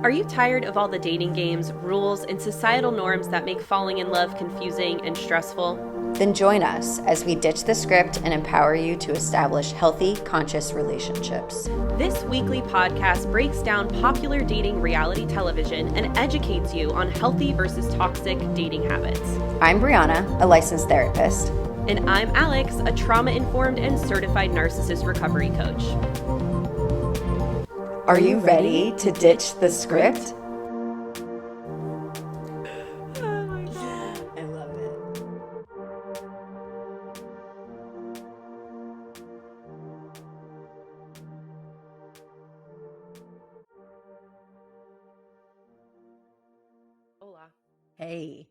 Are you tired of all the dating games, rules, and societal norms that make falling in love confusing and stressful? Then join us as we ditch the script and empower you to establish healthy, conscious relationships. This weekly podcast breaks down popular dating reality television and educates you on healthy versus toxic dating habits. I'm Brianna, a licensed therapist. And I'm Alex, a trauma-informed and certified narcissist recovery coach. Are you ready to ditch the script? Oh my God. I love it. Hola. Hey.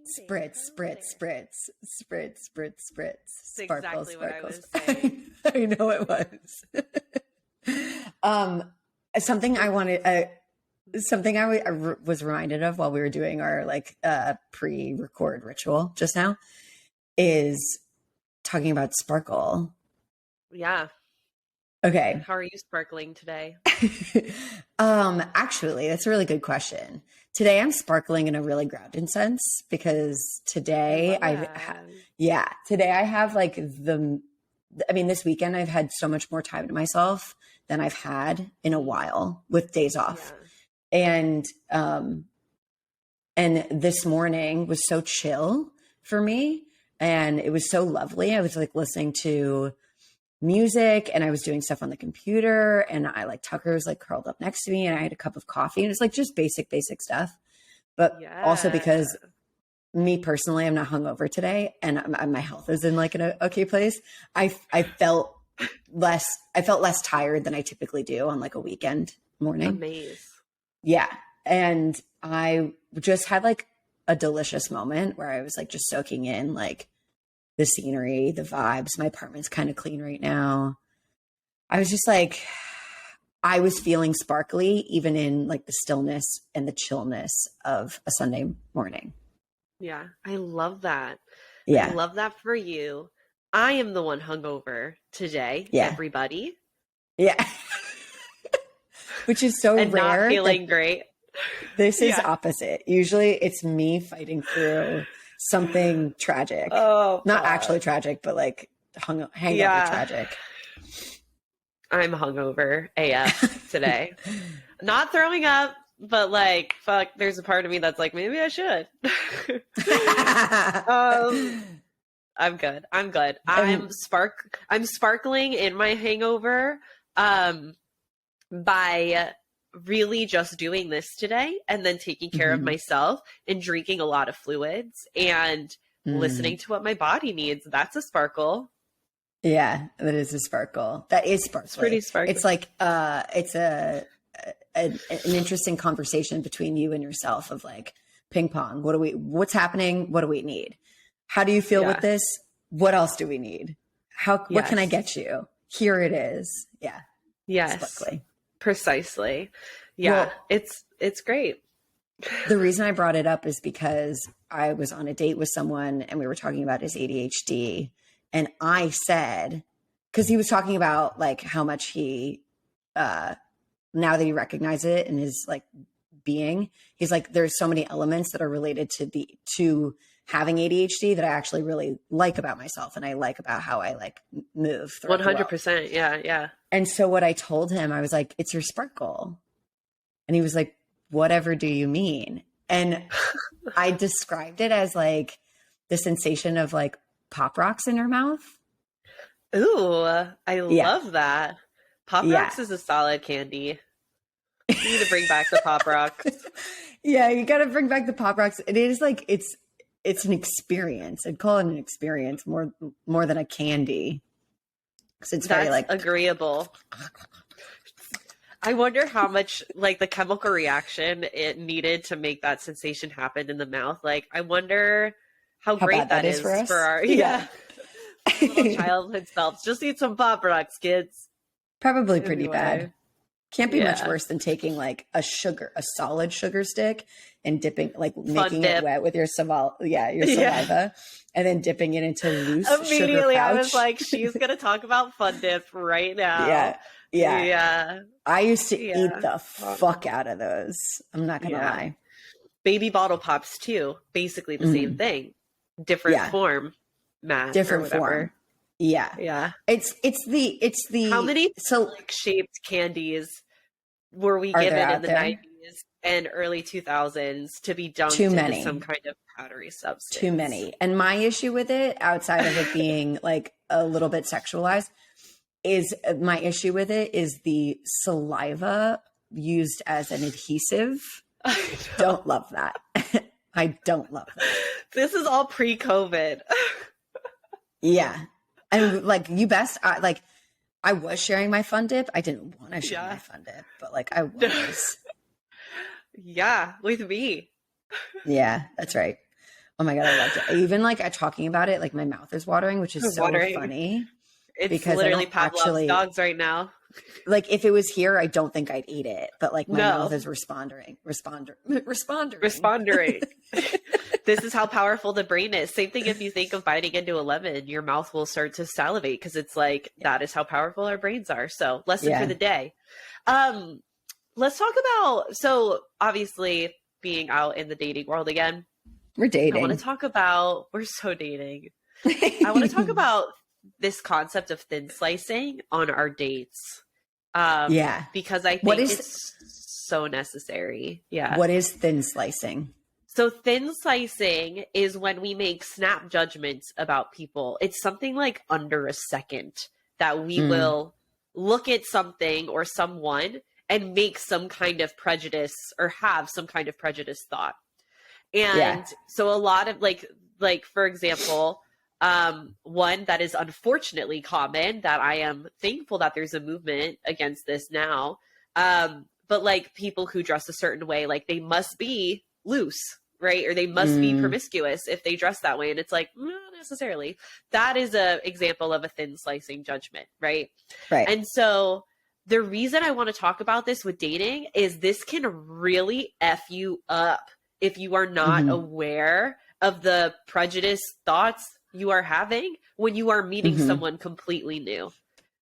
Spritz, spritz, spritz, spritz, spritz, spritz. That's Sparkle, exactly what I sparkles. was saying. I know it was. Something I wanted, something I was reminded of while we were doing our pre-record ritual just now is talking about sparkle. Yeah. Okay. How are you sparkling today? Actually, that's a really good question. Today I'm sparkling in a really grounded sense because today today I have this weekend I've had so much more time to myself than I've had in a while with days off. Yeah. And this morning was so chill for me and it was so lovely. I was listening to music and I was doing stuff on the computer and Tucker was curled up next to me and I had a cup of coffee and it's just basic stuff. But also because me personally, I'm not hungover today and my health is in an okay place. I felt less tired than I typically do on a weekend morning. Amazing. Yeah. And I just had a delicious moment where I was just soaking in the scenery, the vibes. My apartment's kind of clean right now. I was just I was feeling sparkly even in the stillness and the chillness of a Sunday morning. Yeah, I love that. Yeah. I love that for you. I am the one hungover today, everybody. Yeah. Which is so and rare. Not feeling great. This is opposite. Usually it's me fighting through something tragic. Oh, not actually tragic, but hangover tragic. I'm hungover AF today. Not throwing up, but fuck, there's a part of me that's maybe I should. I'm good. I'm sparkling in my hangover by really just doing this today and then taking care of myself and drinking a lot of fluids and listening to what my body needs. That's a sparkle. Yeah, that is a sparkle. That is sparkly. It's pretty sparkly. It's it's an interesting conversation between you and yourself of ping pong. What's happening? What do we need? How do you feel with this? What else do we need? What can I get you? Here it is. Yeah. Yes. Sparkly. Precisely. Yeah. Well, it's great. The reason I brought it up is because I was on a date with someone and we were talking about his ADHD. And I said, because he was talking about how much he, now that he recognizes it in his being, he's there's so many elements that are related to having ADHD that I actually really like about myself. And I like about how I move. 100%. Yeah. Yeah. And so what I told him, I was it's your sparkle. And he was whatever do you mean? And I described it as the sensation of Pop Rocks in your mouth. Ooh, I love that. Pop Rocks is a solid candy. You need to bring back the Pop Rocks. Yeah, you got to bring back the Pop Rocks. It is it's an experience. I'd call it an experience more than a candy. Because it's very agreeable. I wonder how much the chemical reation it needed to make that sensation happen in the mouth. I wonder how great that is for our little childhood selves. Just eat some Pop Rocks, kids. Probably pretty bad. Can't be much worse than taking a solid sugar stick and dipping, making it wet with your saliva, and then dipping it into loose sugar pouch. Immediately, I was she's gonna talk about Fun Dip right now. Yeah. Yeah. Yeah. I used to eat the fuck out of those. I'm not going to lie. Baby bottle pops too. Basically the same thing. Different form, math different or whatever. Form. Yeah. Yeah. It's the how many so shaped candies were we given in the 90s and early 2000s to be dunked into some kind of powdery substance? Too many. And my issue with it, outside of it being like a little bit sexualized, is the saliva used as an adhesive. Don't love that. I don't love that. This is all pre-COVID. Yeah. And like I was sharing my fun dip. I didn't want to share my fun dip, but like I was. Yeah, with me. Yeah, that's right. Oh my God, I loved it. Even like talking about it, like my mouth is watering, which is so funny. It's because literally Pavlov's dogs right now. Like if it was here, I don't think I'd eat it, but like my mouth is responding. This is how powerful the brain is. Same thing if you think of biting into a lemon, your mouth will start to salivate because it's like that is how powerful our brains are. So lesson for the day. Let's talk about, so obviously being out in the dating world again. We're dating. I want to talk about, we're so dating. I want to talk about this concept of thin slicing on our dates. Because I think it's so necessary. Yeah. What is thin slicing? So thin slicing is when we make snap judgments about people. It's something like under a second that we will look at something or someone and make some kind of prejudice or have some kind of prejudice thought. And so a lot of like, for example, one that is unfortunately common that I am thankful that there's a movement against this now. But like people who dress a certain way, like they must be loose, right? Or they must be promiscuous if they dress that way. And it's like, not necessarily. That is a example of a thin slicing judgment, right? Right. And so the reason I want to talk about this with dating is this can really F you up if you are not aware of the prejudice thoughts you are having when you are meeting someone completely new.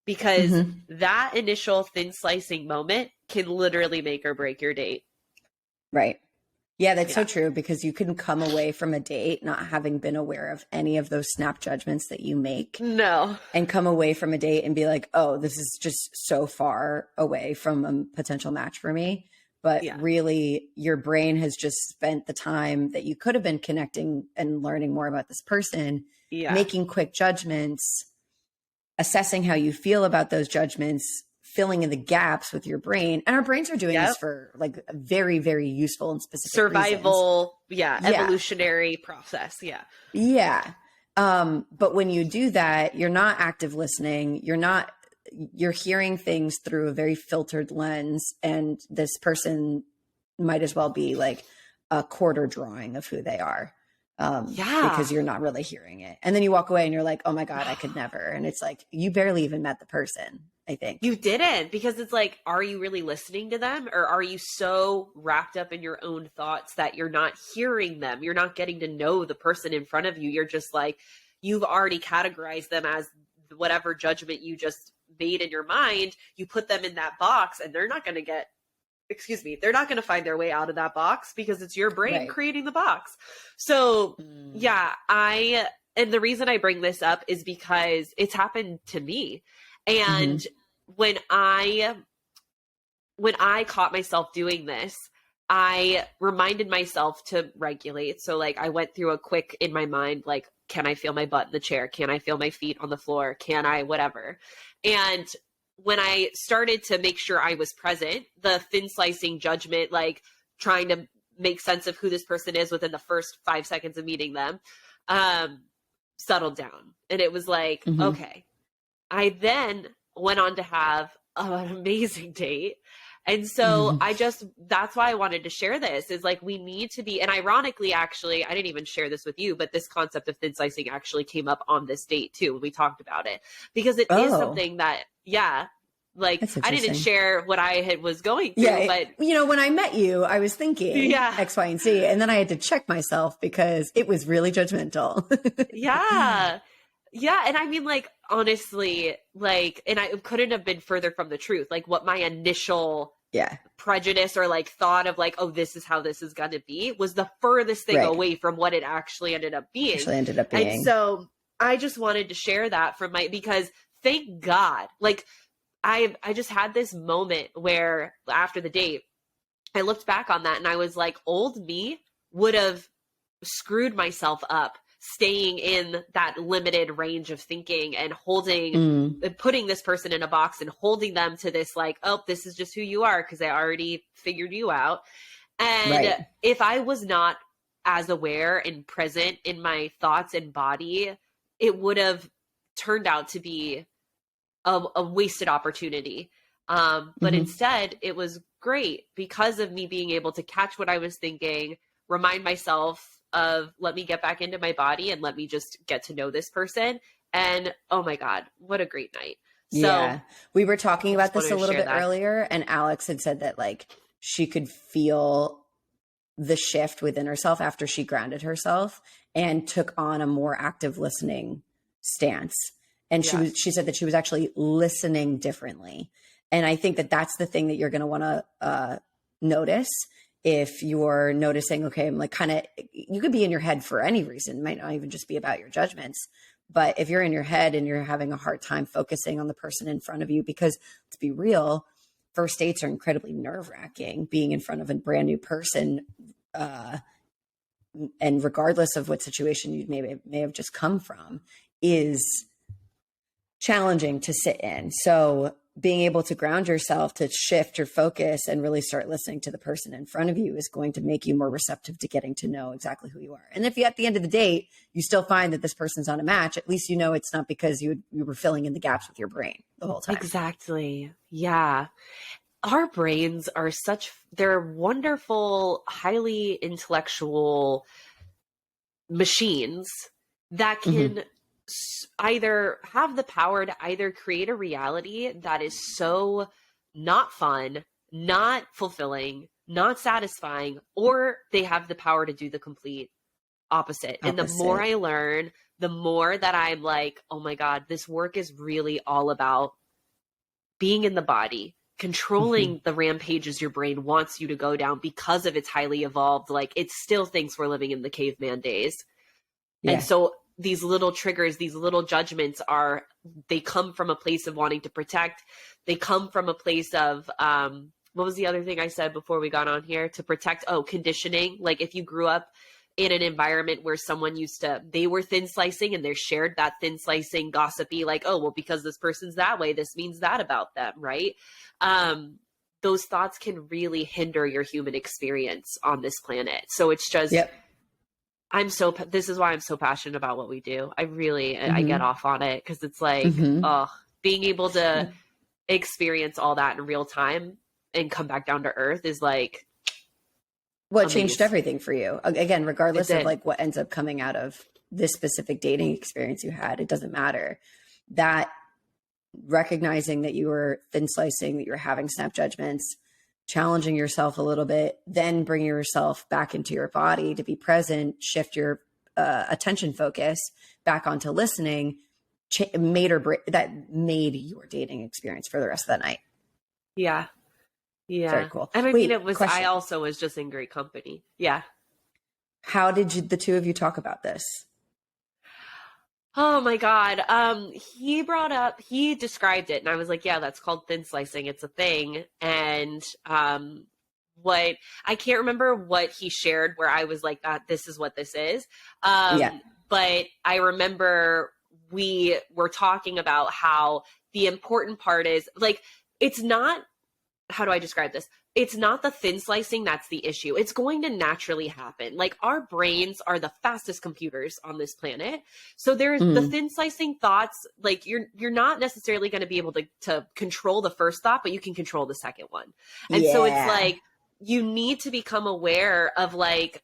Because that initial thin slicing moment can literally make or break your date. Right. Yeah, that's so true, because you can come away from a date not having been aware of any of those snap judgments that you make. No. And come away from a date and be like, oh, this is just so far away from a potential match for me. But really, your brain has just spent the time that you could have been connecting and learning more about this person, making quick judgments, assessing how you feel about those judgments, filling in the gaps with your brain. And our brains are doing this for like very, very useful and specific survival, evolutionary process. Yeah. But when you do that, you're not active listening. You're hearing things through a very filtered lens. And this person might as well be like a quarter drawing of who they are. Because you're not really hearing it. And then you walk away and you're like, oh my God, I could never. And it's like, you barely even met the person, I think. You didn't, because it's like, are you really listening to them? Or are you so wrapped up in your own thoughts that you're not hearing them? You're not getting to know the person in front of you. You're just like, you've already categorized them as whatever judgment you just made in your mind. You put them in that box and they're not going to they're not going to find their way out of that box because it's your brain creating the box. So and the reason I bring this up is because it's happened to me. And when I caught myself doing this, I reminded myself to regulate. So like I went through a quick in my mind, like, can I feel my butt in the chair? Can I feel my feet on the floor? Can I, whatever. And when I started to make sure I was present, the thin slicing judgment, like trying to make sense of who this person is within the first 5 seconds of meeting them, settled down. And it was like, okay. I then went on to have an amazing date. And so that's why I wanted to share this, is like, we need to be, and ironically, actually, I didn't even share this with you, but this concept of thin slicing actually came up on this date too, when we talked about it, because it is something that, like I didn't share what I was going through, but when I met you, I was thinking X, Y, and Z. And then I had to check myself because it was really judgmental. Yeah. And I mean, like, honestly, like, and I couldn't have been further from the truth. Like, what my initial prejudice or like thought of like, oh, this is how this is going to be was the furthest thing away from what it actually ended up being. And so I just wanted to share that because thank God, like, I just had this moment where after the date, I looked back on that and I was like, old me would have screwed myself up staying in that limited range of thinking and putting this person in a box and holding them to this, like, oh, this is just who you are because I already figured you out. And if I was not as aware and present in my thoughts and body, it would have turned out to be a wasted opportunity. But instead it was great because of me being able to catch what I was thinking, remind myself of, let me get back into my body and let me just get to know this person. And oh my God, what a great night. So we were talking about this a little bit earlier, and Alex had said that like she could feel the shift within herself after she grounded herself and took on a more active listening stance. And she said that she was actually listening differently. And I think that that's the thing that you're going to want to notice. If you're noticing, okay, I'm like you could be in your head for any reason. It might not even just be about your judgments. But if you're in your head and you're having a hard time focusing on the person in front of you, because let's be real, first dates are incredibly nerve-wracking. Being in front of a brand new person, and regardless of what situation you may have just come from, is challenging to sit in. So being able to ground yourself, to shift your focus and really start listening to the person in front of you is going to make you more receptive to getting to know exactly who you are. And if you, at the end of the date, you still find that this person's on a match, at least you know it's not because you were filling in the gaps with your brain the whole time. Exactly. Yeah. Our brains are they're wonderful, highly intellectual machines that can either have the power to either create a reality that is so not fun, not fulfilling, not satisfying, or they have the power to do the complete opposite. And the more I learn, the more that I'm like, oh my God, this work is really all about being in the body, controlling the rampages your brain wants you to go down because of its highly evolved, like it still thinks we're living in the caveman days. And so these little triggers, these little judgments they come from a place of wanting to protect. They come from a place of, what was the other thing I said before we got on here? To protect, conditioning. Like if you grew up in an environment where someone they were thin slicing and they shared that thin slicing gossipy, like, oh, well, because this person's that way, this means that about them, right? Those thoughts can really hinder your human experience on this planet. So it's just, this is why I'm so passionate about what we do. I really, I get off on it because it's like, being able to experience all that in real time and come back down to earth is like, well, it changed everything for you. Again, regardless of like what ends up coming out of this specific dating experience you had, it doesn't matter. That recognizing that you were thin slicing, that you were having snap judgments, challenging yourself a little bit, then bringing yourself back into your body to be present, shift your attention focus back onto listening, that made your dating experience for the rest of the night. Yeah. Yeah. Very cool. And I mean, I also was just in great company. Yeah. How did the two of you talk about this? Oh my God. He described it and I was like, yeah, that's called thin slicing. It's a thing. And, I can't remember what he shared where I was like, this is what this is. But I remember we were talking about how the important part is like, it's not, how do I describe this? It's not the thin slicing that's the issue. It's going to naturally happen. Like our brains are the fastest computers on this planet. So there's the thin slicing thoughts, like you're not necessarily going to be able to control the first thought, but you can control the second one. And so it's like, you need to become aware of like,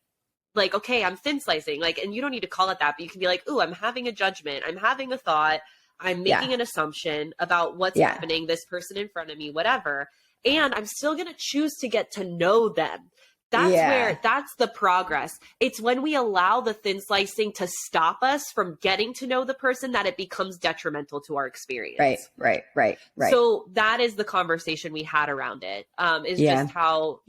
okay, I'm thin slicing, like, and you don't need to call it that, but you can be like, ooh, I'm having a judgment. I'm having a thought. I'm making an assumption about what's happening, this person in front of me, whatever. And I'm still going to choose to get to know them That's the progress. It's when we allow the thin slicing to stop us from getting to know the person that it becomes detrimental to our experience. Right. So that is the conversation we had around it. Just how,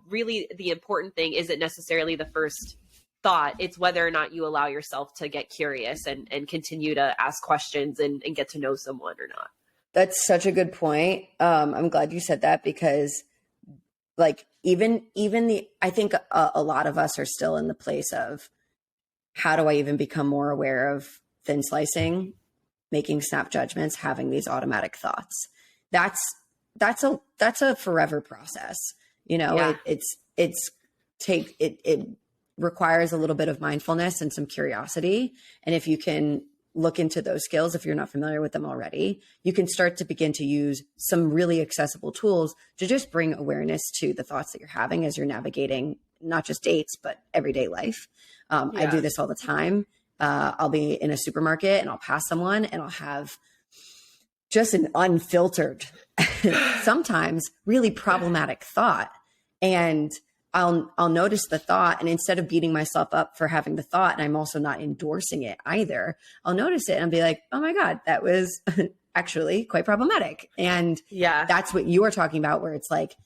really the important thing isn't necessarily the first thought. It's whether or not you allow yourself to get curious and continue to ask questions and get to know someone or not. That's such a good point. I'm glad you said that, because like I think a lot of us are still in the place of, how do I even become more aware of thin slicing, making snap judgments, having these automatic thoughts? That's a forever process. It requires a little bit of mindfulness and some curiosity. And if you can look into those skills, if you're not familiar with them already, you can start to begin to use some really accessible tools to just bring awareness to the thoughts that you're having as you're navigating not just dates, but everyday life. I do this all the time. I'll be in a supermarket and I'll pass someone and I'll have just an unfiltered, sometimes really problematic thought. And I'll notice the thought, and instead of beating myself up for having the thought, and I'm also not endorsing it either, I'll notice it and I'll be like, oh my God, that was actually quite problematic. And that's what you are talking about, where it's like,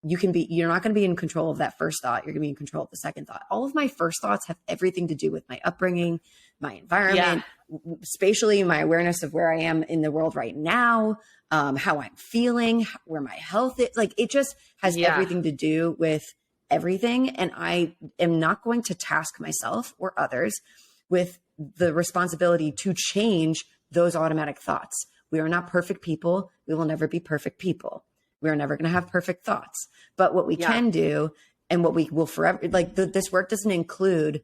you're not going to be in control of that first thought. You're going to be in control of the second thought. All of my first thoughts have everything to do with my upbringing, my environment, spatially, my awareness of where I am in the world right now, how I'm feeling, where my health is. Like, it just has everything to do with everything. And I am not going to task myself or others with the responsibility to change those automatic thoughts. We are not perfect people. We will never be perfect people. We are never going to have perfect thoughts. But what we can do, and what we will forever, like this work doesn't include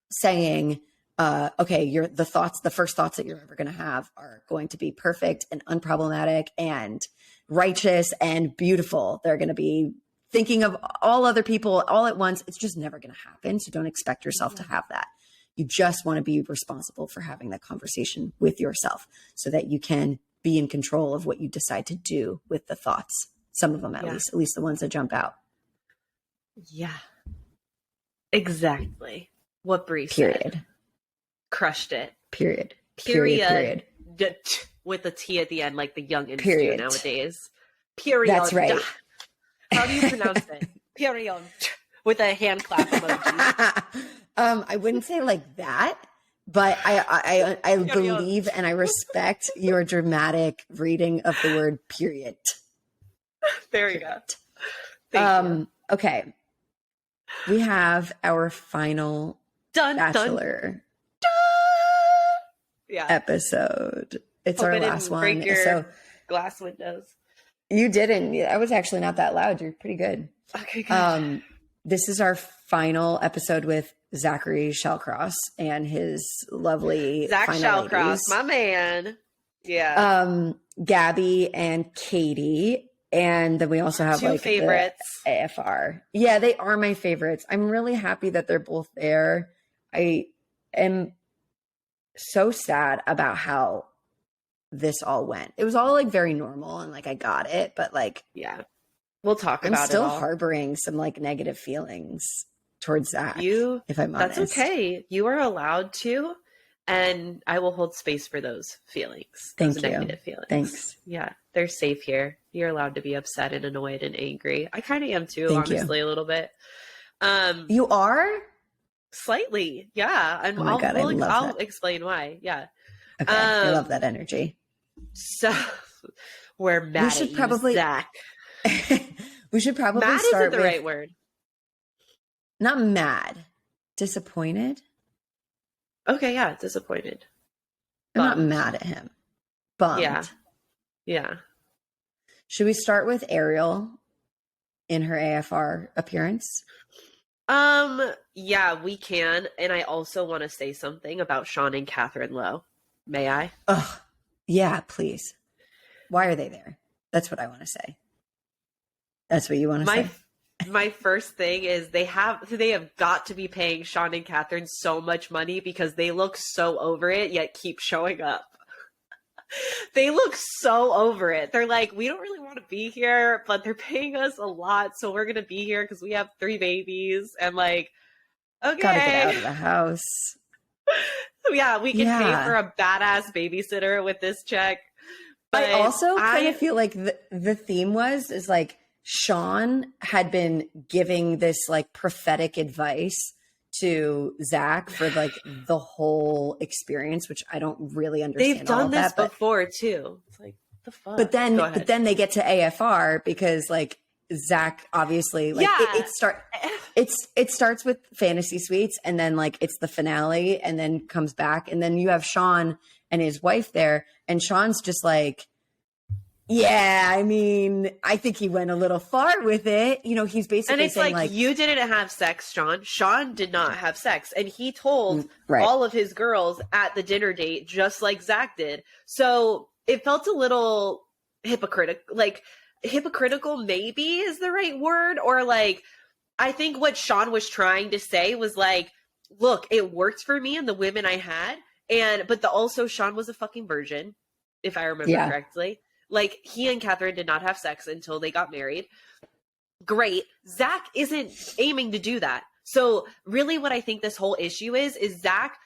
saying, okay, the first thoughts that you're ever going to have are going to be perfect and unproblematic and righteous and beautiful. They're going to be thinking of all other people all at once. It's just never going to happen. So don't expect yourself to have that. You just want to be responsible for having that conversation with yourself so that you can be in control of what you decide to do with the thoughts. Some of them, at least the ones that jump out. Yeah, exactly. What Bree said. Crushed it. Period. With a T at the end, like the youngins do nowadays. Period. That's right. How do you pronounce it? Period. With a hand clap emoji. I wouldn't say like that, but I believe and I respect your dramatic reading of the word period. There you go. Thank you. Okay. We have our final Bachelor episode. It's our last one. Break your glass windows. You didn't. I was actually not that loud. You're pretty good. Okay, good. This is our final episode with Zach Shallcross and his lovely Zach Shallcross, ladies. My man. Yeah. Gabby and Katie. And then we also have two favorites. The AFR. Yeah, they are my favorites. I'm really happy that they're both there. I am so sad about how this all went. It was all like very normal and like I got it, but like we'll talk about it. I'm still harboring some like negative feelings towards Zach. If I'm honest. That's okay. You are allowed to, and I will hold space for those feelings. Thank you. Negative feelings. Thanks. Yeah, they're safe here. You're allowed to be upset and annoyed and angry. I kind of am too, honestly, a little bit. You are? Slightly, yeah. And oh my God, I'll explain why. Yeah. Okay, I love that energy. So we're mad. We should probably Zach. We should probably mad start isn't the right word. Not mad, disappointed. Okay, yeah, disappointed. I'm not mad at him. Bummed. Yeah. Should we start with Ariel in her AFR appearance? Yeah, we can. And I also want to say something about Sean and Catherine Lowe. May I? Oh, yeah, please. Why are they there? That's what I want to say. That's what you want to say? My first thing is they have got to be paying Sean and Catherine so much money because they look so over it, yet keep showing up. They look so over it. They're like, we don't really want to be here, but they're paying us a lot, so we're gonna be here because we have 3 babies. And like, okay, gotta get out of the house. Yeah, we can pay for a badass babysitter with this check. But I also kind of feel like the theme is like Sean had been giving this like prophetic advice to Zach for like the whole experience, which I don't really understand. They've done this before too. It's like the fuck. But then they get to AFR because like Zach obviously like it starts with fantasy suites and then like it's the finale and then comes back and then you have Sean and his wife there and Sean's just like, yeah, I mean, I think he went a little far with it. You know, he's basically and it's saying like you didn't have sex, Sean. Sean did not have sex. And he told all of his girls at the dinner date, just like Zach did. So it felt a little hypocritical, like hypocritical maybe is the right word. Or like, I think what Sean was trying to say was like, look, it worked for me and the women I had. But also Sean was a fucking virgin, if I remember correctly. Like, he and Catherine did not have sex until they got married. Great. Zach isn't aiming to do that. So really what I think this whole issue is Zach,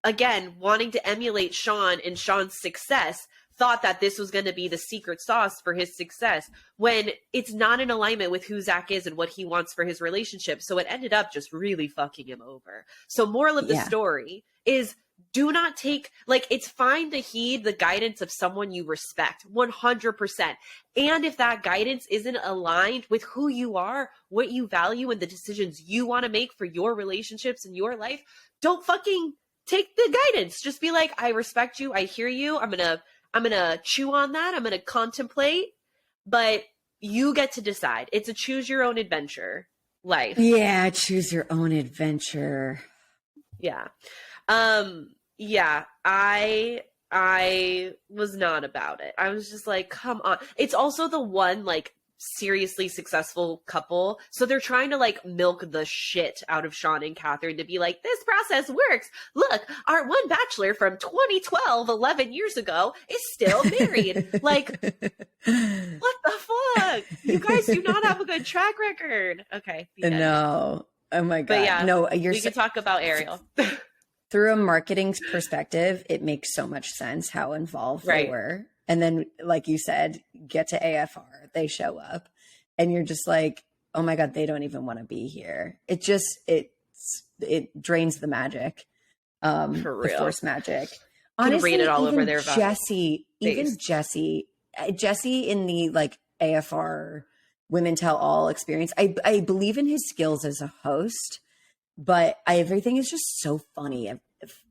again, wanting to emulate Sean and Sean's success, thought that this was going to be the secret sauce for his success when it's not in alignment with who Zach is and what he wants for his relationship. So it ended up just really fucking him over. So moral of the story is, do not take, like, it's fine to heed the guidance of someone you respect 100%. And if that guidance isn't aligned with who you are, what you value, and the decisions you want to make for your relationships and your life, don't fucking take the guidance. Just be like, I respect you. I hear you. I'm going to chew on that. I'm going to contemplate, but you get to decide. It's a choose your own adventure life. Yeah. Choose your own adventure. Yeah. Yeah, I was not about it. I was just like, come on. It's also the one like seriously successful couple. So they're trying to like milk the shit out of Sean and Catherine to be like, this process works. Look, our one bachelor from 2012, 11 years ago is still married. Like, what the fuck? You guys do not have a good track record. Okay. No. Oh my God. But yeah, no, we can talk about Ariel. Through a marketing perspective, it makes so much sense how involved they were. And then, like you said, get to AFR, they show up, and you're just like, oh my God, they don't even want to be here. It just, it drains the magic, For real. the force magic. Honestly, read it all over their Jesse in the like AFR Women Tell All experience, I believe in his skills as a host. But everything is just so funny.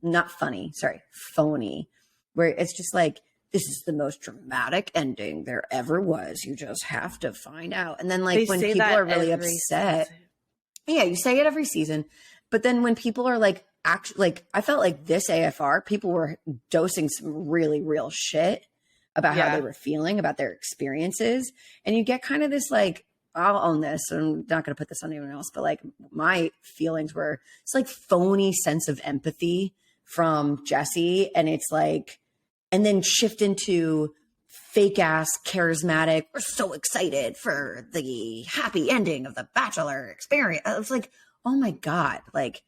Not funny, sorry, phony. Where it's just like, this is the most dramatic ending there ever was. You just have to find out. And then like when people are really upset. Yeah, you say it every season. But then when people are like, actually, like I felt like this AFR, people were dosing some really real shit about how they were feeling, about their experiences. And you get kind of this like, I'll own this. I'm not going to put this on anyone else, but like my feelings were, it's like phony sense of empathy from Jesse. And it's like, and then shift into fake ass charismatic. We're so excited for the happy ending of the Bachelor experience. I was like, oh my God. Like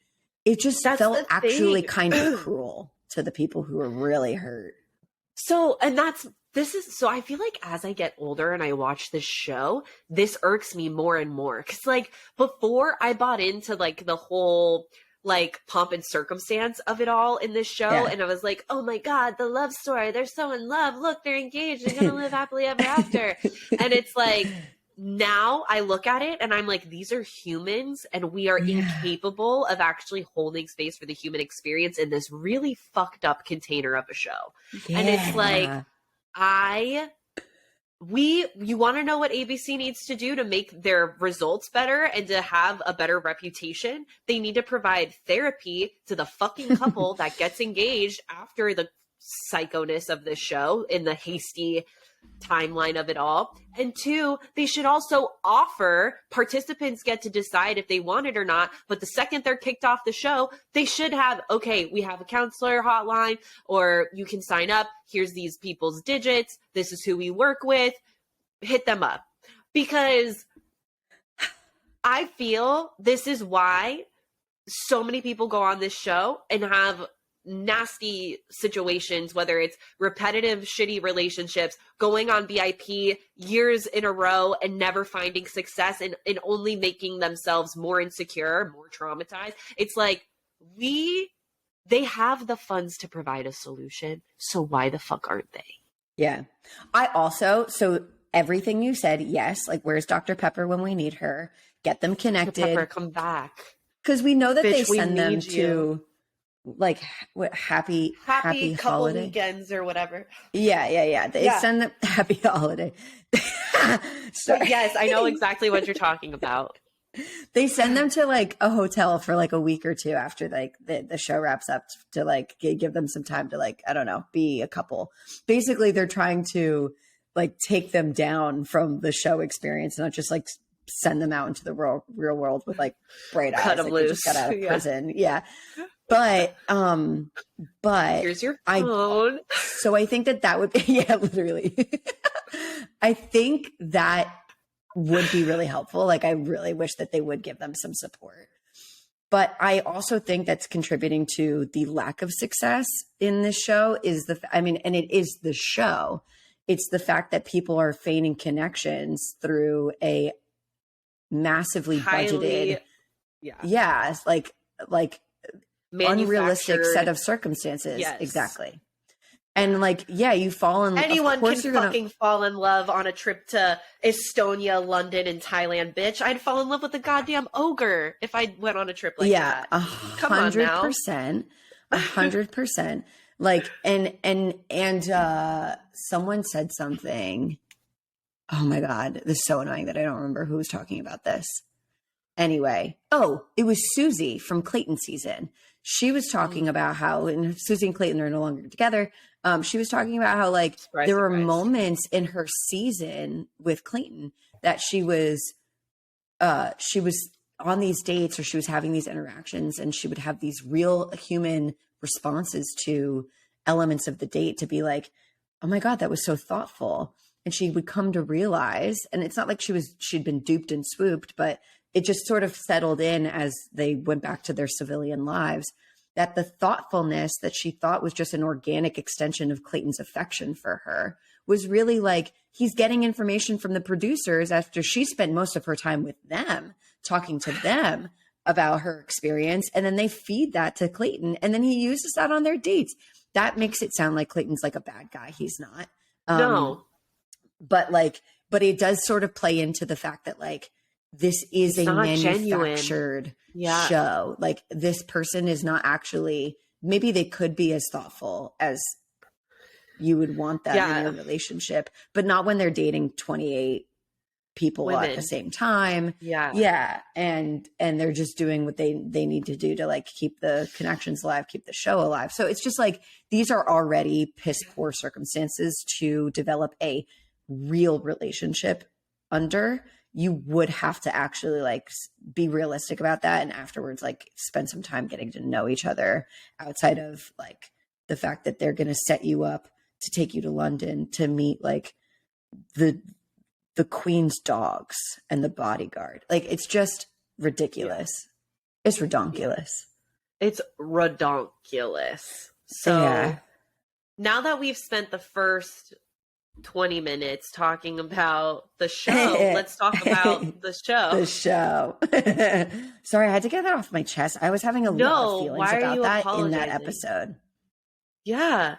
it just felt actually kind of cruel to the people who were really hurt. So, and so I feel like as I get older and I watch this show, this irks me more and more. Cause like before I bought into like the whole like pomp and circumstance of it all in this show. And I was like, oh my God, the love story. They're so in love. Look, they're engaged. They're going to live happily ever after. And it's like, now I look at it and I'm like, these are humans and we are incapable of actually holding space for the human experience in this really fucked up container of a show. And it's like, you want to know what ABC needs to do to make their results better and to have a better reputation? They need to provide therapy to the fucking couple that gets engaged after the psychoness of the show in the hasty timeline of it all. And 2, they should also offer, participants get to decide if they want it or not, but the second they're kicked off the show, they should have, okay, we have a counselor hotline, or you can sign up, here's these people's digits, this is who we work with, hit them up. Because I feel this is why so many people go on this show and have nasty situations, whether it's repetitive, shitty relationships, going on BIP years in a row and never finding success, and only making themselves more insecure, more traumatized. It's like, they have the funds to provide a solution. So why the fuck aren't they? Yeah. So everything you said, yes. Like, where's Dr. Pepper when we need her? Get them connected. Dr. Pepper, come back. Because we know that Bitch, they send them to like what happy couple holiday weekends or whatever. Yeah. They send them happy holiday. Yes, I know exactly what you're talking about. They send them to like a hotel for like a week or two after like the show wraps up to like give them some time to like, I don't know, be a couple. Basically, they're trying to like take them down from the show experience, not just like send them out into the real world with like bright eyes. Like they just got out of prison. Yeah. But here's your phone. So I think that would be, yeah, literally. I think that would be really helpful. Like, I really wish that they would give them some support. But I also think that's contributing to the lack of success in this show is and it is the show. It's the fact that people are feigning connections through a massively budgeted, like unrealistic set of circumstances. Yes. Exactly. And like, yeah, you fall in love. Anyone can fucking fall in love on a trip to Estonia, London, and Thailand, bitch. I'd fall in love with a goddamn ogre if I went on a trip like that. Yeah, 100%. 100%. Like, and someone said something. Oh my God, this is so annoying that I don't remember who was talking about this. Anyway, it was Susie from Clayton season. She was talking about how, and Susie and Clayton are no longer together. She was talking about how like there were moments in her season with Clayton that she was on these dates, or she was having these interactions, and she would have these real human responses to elements of the date to be like, oh my God, that was so thoughtful. And she would come to realize, and it's not like she'd been duped and swooped, but it just sort of settled in as they went back to their civilian lives, that the thoughtfulness that she thought was just an organic extension of Clayton's affection for her was really like, he's getting information from the producers after she spent most of her time with them, talking to them about her experience. And then they feed that to Clayton, and then he uses that on their dates. That makes it sound like Clayton's like a bad guy. He's not. No. But it does sort of play into the fact that like, this is a manufactured show. Like, this person is not actually, maybe they could be as thoughtful as you would want them in your relationship, but not when they're dating 28 people at the same time. Yeah. And they're just doing what they need to do to like keep the connections alive, keep the show alive. So it's just like, these are already piss poor circumstances to develop a real relationship under. You would have to actually like be realistic about that, and afterwards like spend some time getting to know each other outside of like the fact that they're going to set you up to take you to London to meet like the Queen's dogs and the bodyguard. Like, it's just ridiculous. It's redonkulous. It's redonkulous. So now that we've spent the first 20 minutes talking about the show, let's talk about the show. The show. Sorry, I had to get that off my chest. I was having a lot of feelings about that in that episode. Yeah.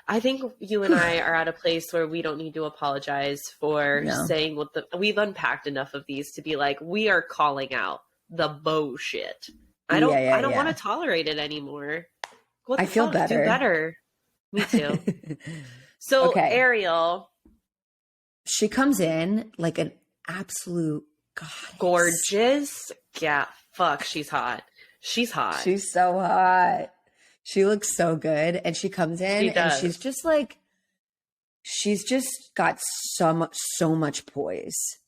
I think you and I are at a place where we don't need to apologize for saying we've unpacked enough of these to be like, we are calling out the bullshit. I don't want to tolerate it anymore. I feel better. Do better. Me too. So Ariel, she comes in like an absolute goddess. Gorgeous. Yeah. Fuck. She's hot. She's hot. She's so hot. She looks so good. And she comes in and she's just like, she's just got so much poise.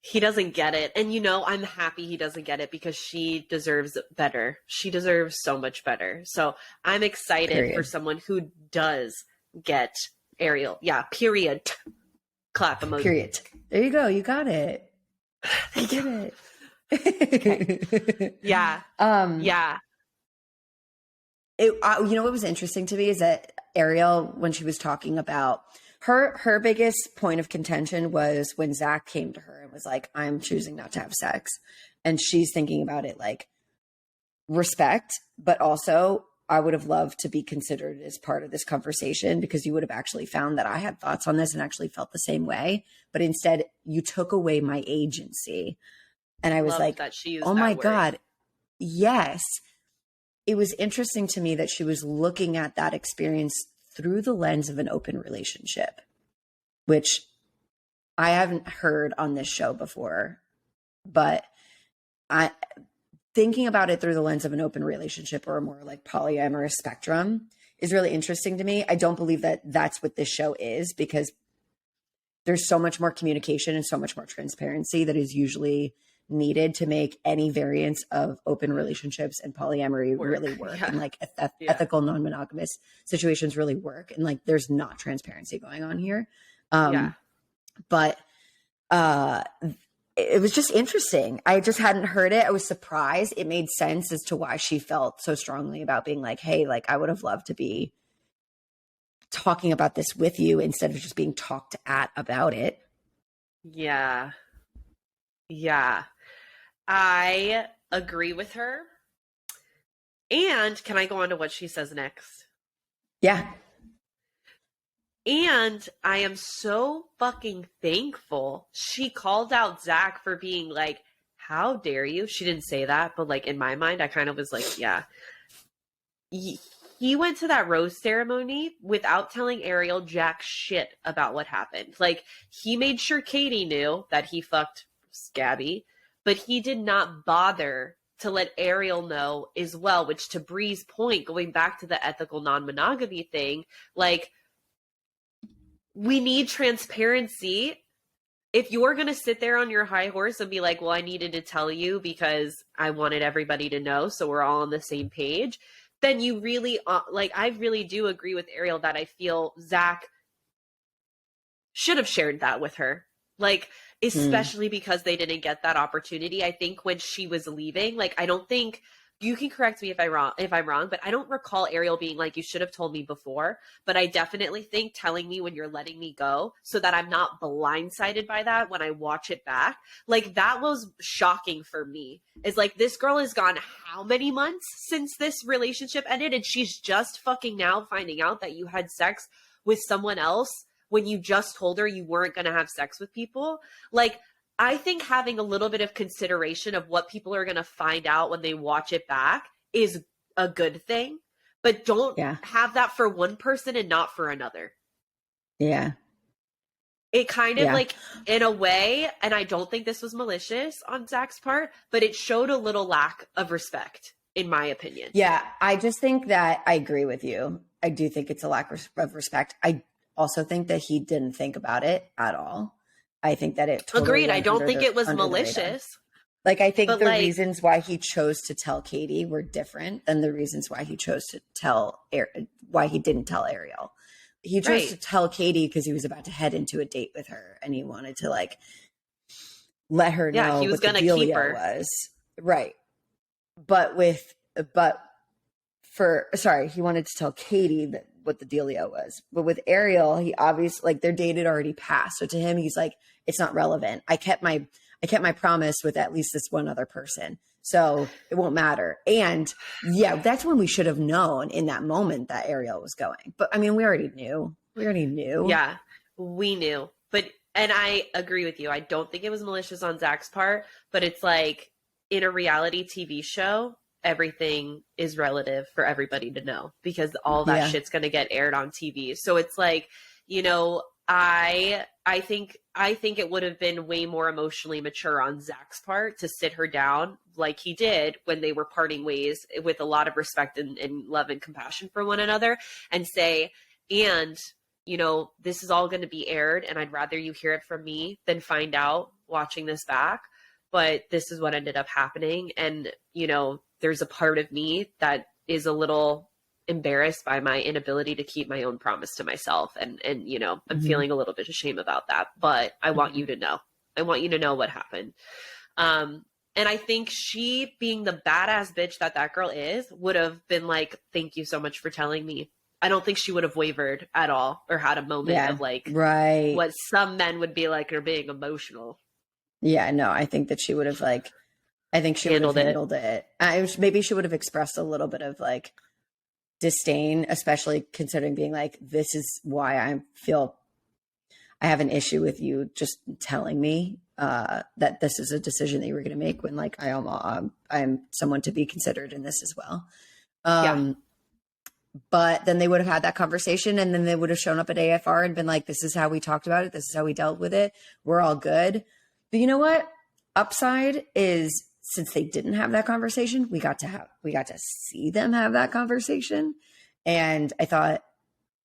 He doesn't get it. And, you know, I'm happy he doesn't get it because she deserves better. She deserves so much better. So I'm excited for someone who does get Ariel. Yeah, period. Clap emoji. Period. There you go. You got it. You did it. Okay. Yeah. Yeah. You know what was interesting to me is that Ariel, when she was talking about her biggest point of contention was when Zach came to her and was like, I'm choosing not to have sex. And she's thinking about it like respect, but also I would have loved to be considered as part of this conversation because you would have actually found that I had thoughts on this and actually felt the same way. But instead you took away my agency. And I was like, oh my God, yes. It was interesting to me that she was looking at that experience through the lens of an open relationship, which I haven't heard on this show before, but thinking about it through the lens of an open relationship or a more like polyamorous spectrum is really interesting to me. I don't believe that that's what this show is because there's so much more communication and so much more transparency that is usually needed to make any variance of open relationships and polyamory really work and like ethical non-monogamous situations really work. And like, there's not transparency going on here. But it was just interesting. I just hadn't heard it. I was surprised. It made sense as to why she felt so strongly about being like, hey, like I would have loved to be talking about this with you instead of just being talked at about it. Yeah. Yeah. I agree with her. And can I go on to what she says next? Yeah. And I am so fucking thankful she called out Zach for being like, how dare you? She didn't say that, but like in my mind, I kind of was like, yeah. He went to that rose ceremony without telling Ariel jack shit about what happened. Like, he made sure Katie knew that he fucked Scabby, but he did not bother to let Ariel know as well, which to Bree's point, going back to the ethical non-monogamy thing, like, we need transparency. If you're going to sit there on your high horse and be like, well, I needed to tell you because I wanted everybody to know so we're all on the same page, then you really, like, I really do agree with Ariel that I feel Zach should have shared that with her. Like, especially because they didn't get that opportunity. I think when she was leaving, like, I don't think, you can correct me if I'm wrong, but I don't recall Ariel being like, you should have told me before. But I definitely think telling me when you're letting me go so that I'm not blindsided by that when I watch it back, like, that was shocking for me. It's like, this girl has gone how many months since this relationship ended, and she's just fucking now finding out that you had sex with someone else when you just told her you weren't going to have sex with people. Like, I think having a little bit of consideration of what people are going to find out when they watch it back is a good thing, but don't have that for one person and not for another. Yeah. It kind of like, in a way, and I don't think this was malicious on Zach's part, but it showed a little lack of respect, in my opinion. Yeah. I just think that I agree with you. I do think it's a lack of respect. I also think that he didn't think about it at all. I think that it totally agreed. I don't think it was malicious. Like, I think the reasons why he chose to tell Katie were different than the reasons why he chose to tell why he didn't tell Ariel. He chose to tell Katie because he was about to head into a date with her, and he wanted to like let her know he was going to keep her. Was right, he wanted to tell Katie that what the dealio was. But with Ariel, he obviously, like, their date had already passed. So to him, he's like, it's not relevant. I kept my promise with at least this one other person. So it won't matter. And yeah, that's when we should have known in that moment that Ariel was going. But I mean, we already knew. Yeah, we knew. And I agree with you. I don't think it was malicious on Zach's part, but it's like, in a reality TV show, everything is relative for everybody to know because all that shit's going to get aired on TV. So it's like, you know, I I think it would have been way more emotionally mature on Zach's part to sit her down like he did when they were parting ways with a lot of respect and love and compassion for one another, and say, and this is all going to be aired, and I'd rather you hear it from me than find out watching this back. But this is what ended up happening. And, there's a part of me that is a little embarrassed by my inability to keep my own promise to myself. And I'm feeling a little bit of shame about that, but I want you to know. I want you to know what happened. And I think she, being the badass bitch that girl is, would have been like, thank you so much for telling me. I don't think she would have wavered at all or had a moment of like, right, what some men would be like, or being emotional. Yeah, no, I think that she would have I think she would have handled it. Maybe she would have expressed a little bit of like disdain, especially considering being like, this is why I feel I have an issue with you just telling me that this is a decision that you were going to make, when like I'm someone to be considered in this as well. But then they would have had that conversation, and then they would have shown up at AFR and been like, this is how we talked about it. This is how we dealt with it. We're all good. But you know what? Upside is, since they didn't have that conversation, we got to see them have that conversation. And I thought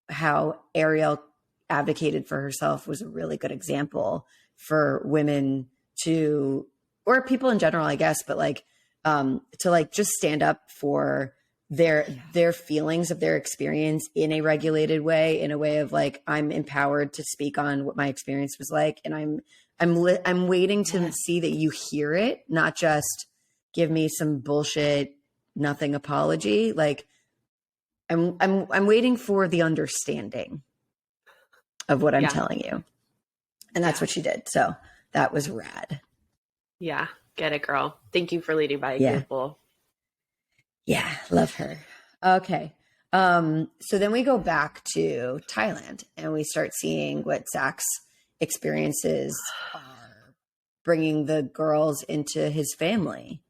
how Ariel advocated for herself was a really good example for women to, or people in general, I guess, but like, to like just stand up for their feelings of their experience in a regulated way, in a way of like, I'm empowered to speak on what my experience was like. And I'm waiting to see that you hear it, not just give me some bullshit, nothing apology. Like I'm waiting for the understanding of what I'm telling you. And that's what she did. So that was rad. Yeah. Get it, girl. Thank you for leading by example. Yeah. Love her. Okay. So then we go back to Thailand and we start seeing what Zach's experiences are bringing the girls into his family.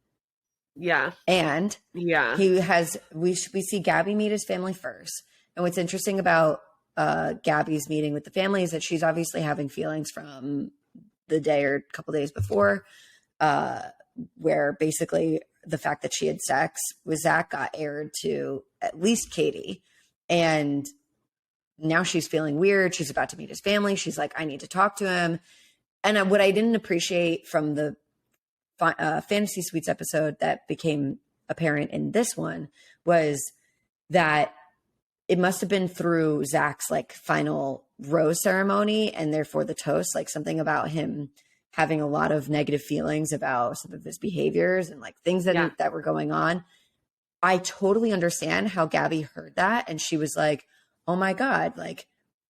Yeah. And we see Gabby meet his family first. And what's interesting about Gabby's meeting with the family is that she's obviously having feelings from the day or a couple days before, where basically the fact that she had sex with Zach got aired to at least Katie. And now she's feeling weird. She's about to meet his family. She's like, I need to talk to him. And what I didn't appreciate from the Fantasy Suites episode that became apparent in this one was that it must have been through Zach's like final rose ceremony and therefore the toast, like something about him having a lot of negative feelings about some of his behaviors and like things that were going on. I totally understand how Gabby heard that. And she was like, oh my God, like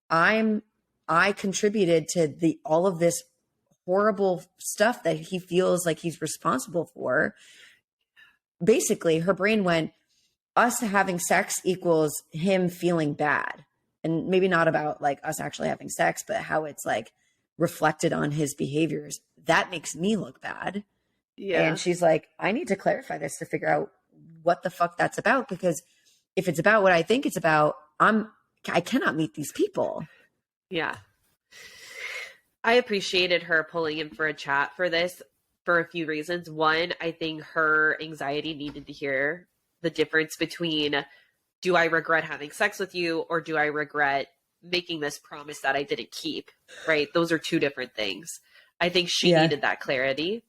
I contributed to all of this horrible stuff that he feels like he's responsible for. Basically, her brain went, us having sex equals him feeling bad. And maybe not about like us actually having sex, but how it's like reflected on his behaviors. That makes me look bad. Yeah. And she's like, I need to clarify this to figure out what the fuck that's about, because if it's about what I think it's about, I cannot meet these people. Yeah. I appreciated her pulling in for a chat for this for a few reasons. One, I think her anxiety needed to hear the difference between, do I regret having sex with you, or do I regret making this promise that I didn't keep, right? Those are two different things. I think she needed that clarity.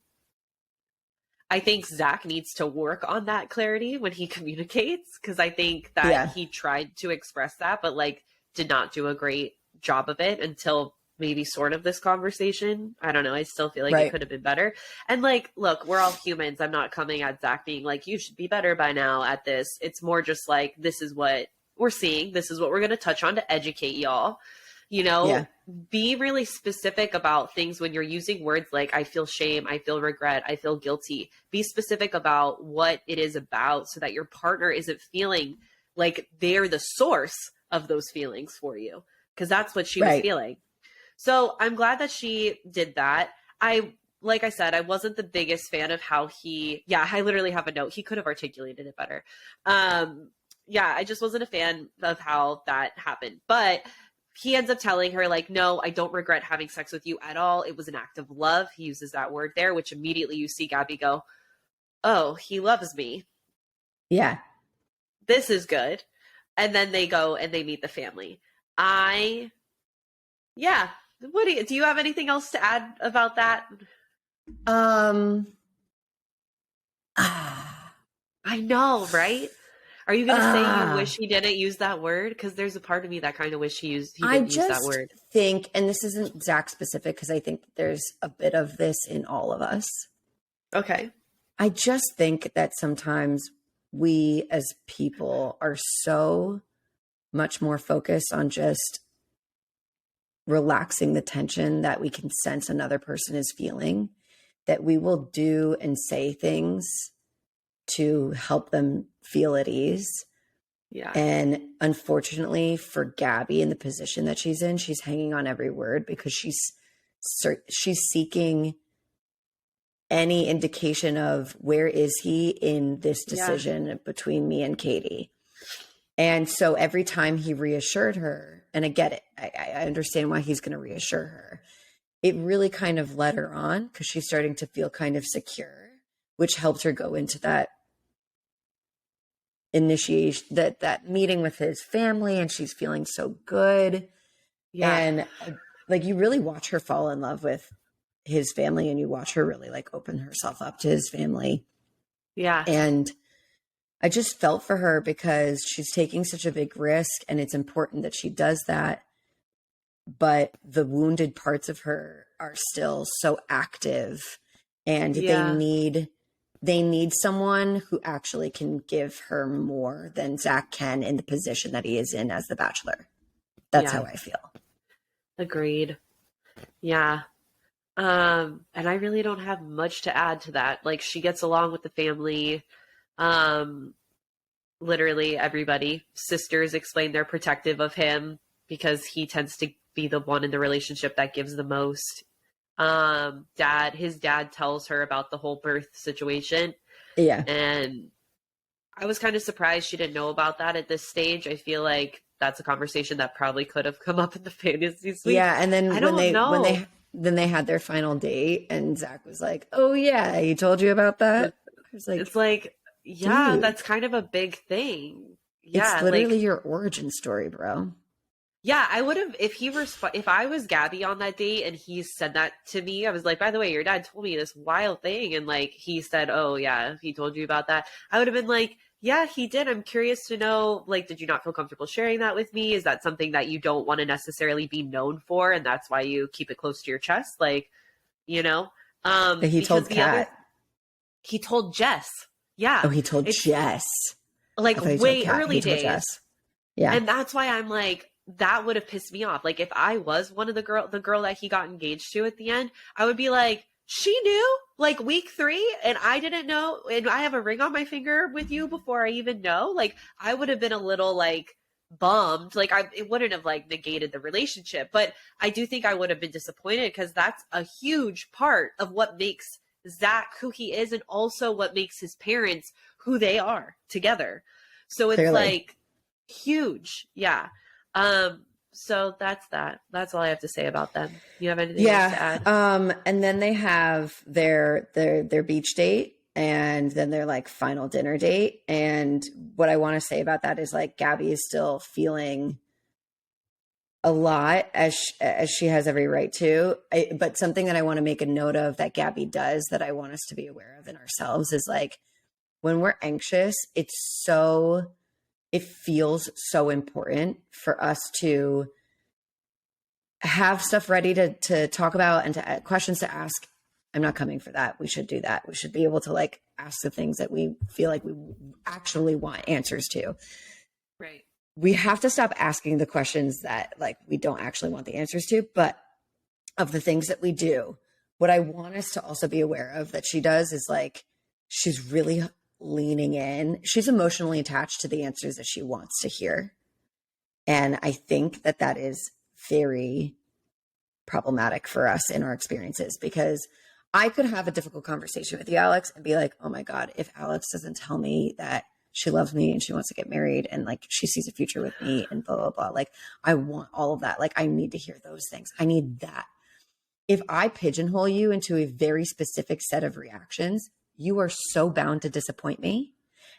I think Zach needs to work on that clarity when he communicates, because I think that he tried to express that, but like did not do a great job of it until maybe sort of this conversation. I don't know. I still feel like it could have been better. And like, look, we're all humans. I'm not coming at Zach being like, you should be better by now at this. It's more just like, this is what we're seeing. This is what we're going to touch on to educate y'all. Be really specific about things when you're using words like, I feel shame, I feel regret, I feel guilty. Be specific about what it is about so that your partner isn't feeling like they're the source of those feelings for you. Because that's what she was feeling. So I'm glad that she did that. Like I said, I wasn't the biggest fan of how I literally have a note. He could have articulated it better. I just wasn't a fan of how that happened. But he ends up telling her like, no, I don't regret having sex with you at all. It was an act of love. He uses that word there, which immediately you see Gabby go, oh, he loves me. Yeah. This is good. And then they go and they meet the family. Yeah. What do you have anything else to add about that? I know, right? Are you going to say you wish he didn't use that word? Because there's a part of me that kind of wish he didn't use that word. I just think, and this isn't Zach specific, because I think there's a bit of this in all of us. Okay. I just think that sometimes we as people are so much more focused on just relaxing the tension that we can sense another person is feeling, that we will do and say things to help them feel at ease. Yeah. And unfortunately for Gabby in the position that she's in, she's hanging on every word because she's seeking any indication of where is he in this decision between me and Katie. And so every time he reassured her, and I get it, I understand why he's going to reassure her. It really kind of led her on because she's starting to feel kind of secure, which helped her go into that initiation, that meeting with his family, and she's feeling so good. Yeah. And like, you really watch her fall in love with his family, and you watch her really like open herself up to his family. Yeah. And I just felt for her because she's taking such a big risk, and it's important that she does that. But the wounded parts of her are still so active, and they need someone who actually can give her more than Zach can in the position that he is in as the Bachelor. That's how I feel. Agreed. Yeah. And I really don't have much to add to that. Like, she gets along with the family. Literally everybody. Sisters explain they're protective of him because he tends to be the one in the relationship that gives the most. His dad tells her about the whole birth situation. Yeah. And I was kind of surprised she didn't know about that at this stage. I feel like that's a conversation that probably could have come up in the fantasy suite. Yeah. And then when they had their final date and Zach was like, oh yeah, he told you about that. I was like, it's like, yeah, dude, that's kind of a big thing. Yeah. It's literally like, your origin story, bro. Yeah, I would have, if I was Gabby on that date and he said that to me, I was like, by the way, your dad told me this wild thing. And like, he said, oh yeah, he told you about that. I would have been like, yeah, he did. I'm curious to know, like, did you not feel comfortable sharing that with me? Is that something that you don't want to necessarily be known for? And that's why you keep it close to your chest? Like, you know? He told Kat. He told Jess. Yeah. Oh, he told Jess. Like way early days. Jess. Yeah. And that's why I'm like, that would have pissed me off. Like, if I was one of the girl that he got engaged to at the end, I would be like, she knew like week 3 and I didn't know. And I have a ring on my finger with you before I even know. Like, I would have been a little like bummed. Like, it wouldn't have like negated the relationship, but I do think I would have been disappointed because that's a huge part of what makes Zach who he is, and also what makes his parents who they are together. So it's clearly like huge. Yeah. So that's that. That's all I have to say about them. You have anything else to add? And then they have their beach date, and then their like final dinner date. And what I want to say about that is like Gabby is still feeling a lot as she has every right to. But something that I want to make a note of that Gabby does that I want us to be aware of in ourselves is like when we're anxious, it feels so important for us to have stuff ready to talk about and to questions to ask. I'm not coming for that. We should do that. We should be able to like ask the things that we feel like we actually want answers to. Right. We have to stop asking the questions that like we don't actually want the answers to, but of the things that we do, what I want us to also be aware of that she does is like, she's really leaning in. She's emotionally attached to the answers that she wants to hear. And I think that is very problematic for us in our experiences, because I could have a difficult conversation with you, Alex, and be like, oh my God, if Alex doesn't tell me that she loves me and she wants to get married and like she sees a future with me and blah, blah, blah. Like I want all of that. Like I need to hear those things. I need that. If I pigeonhole you into a very specific set of reactions, you are so bound to disappoint me.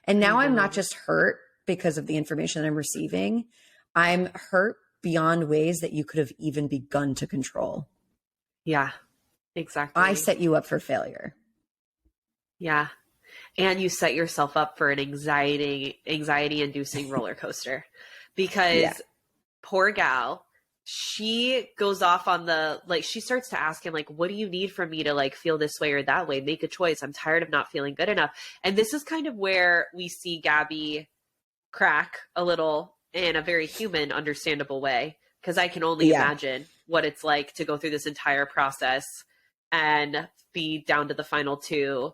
And now I'm not just hurt because of the information I'm receiving. I'm hurt beyond ways that you could have even begun to control. Yeah, exactly. I set you up for failure. Yeah. And you set yourself up for an anxiety inducing roller coaster because poor gal, she goes off on the, like, she starts to ask him, like, what do you need from me to like feel this way or that way? Make a choice. I'm tired of not feeling good enough. And this is kind of where we see Gabby crack a little in a very human, understandable way. Cause I can only imagine what it's like to go through this entire process and be down to the final two,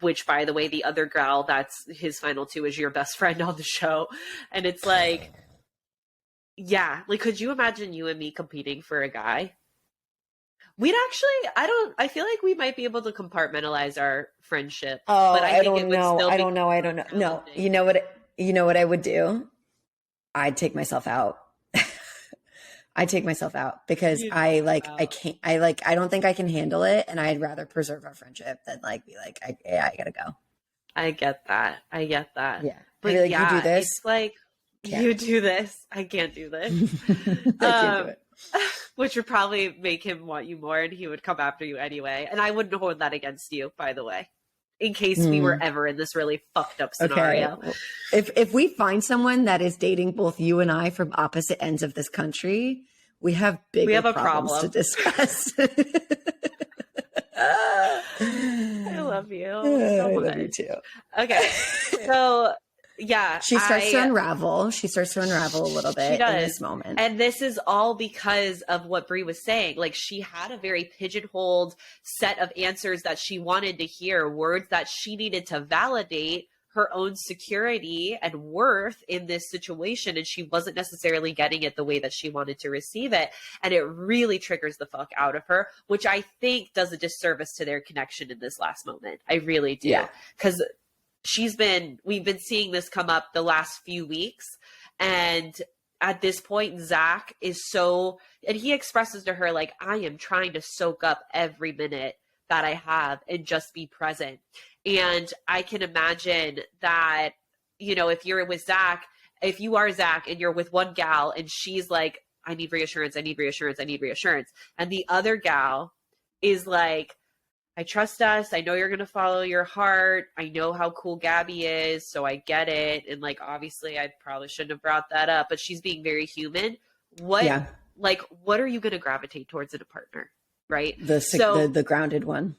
which by the way, the other gal that's his final two is your best friend on the show. And it's like, yeah, like, could you imagine you and me competing for a guy? We'd actually, I feel like we might be able to compartmentalize our friendship. Oh, but I don't know. I don't know. No, you know what I would do? I'd take myself out. I take myself out because I don't think I can handle it. And I'd rather preserve our friendship than like, be like, I gotta go. I get that. Yeah. But like, you do this. It's like, you do this. I can't do this. I can't do it. Which would probably make him want you more and he would come after you anyway. And I wouldn't hold that against you, by the way, in case we were ever in this really fucked up scenario. Okay. If we find someone that is dating both you and I from opposite ends of this country, we have a problems to discuss. I love you so much. I love you too. Okay. So yeah. She starts to unravel a little bit in this moment. And this is all because of what Brie was saying. Like, she had a very pigeonholed set of answers that she wanted to hear, words that she needed to validate her own security and worth in this situation. And she wasn't necessarily getting it the way that she wanted to receive it. And it really triggers the fuck out of her, which I think does a disservice to their connection in this last moment. I really do. Yeah. Because we've been seeing this come up the last few weeks. And at this point, Zach is and he expresses to her, like, I am trying to soak up every minute that I have and just be present. And I can imagine that, you know, if you're with Zach, if you are Zach and you're with one gal and she's like, I need reassurance, I need reassurance, I need reassurance. And the other gal is like, I trust us. I know you're going to follow your heart. I know how cool Gabby is, so I get it. And like, obviously I probably shouldn't have brought that up, but she's being very human. What are you going to gravitate towards in a partner? Right? The grounded one.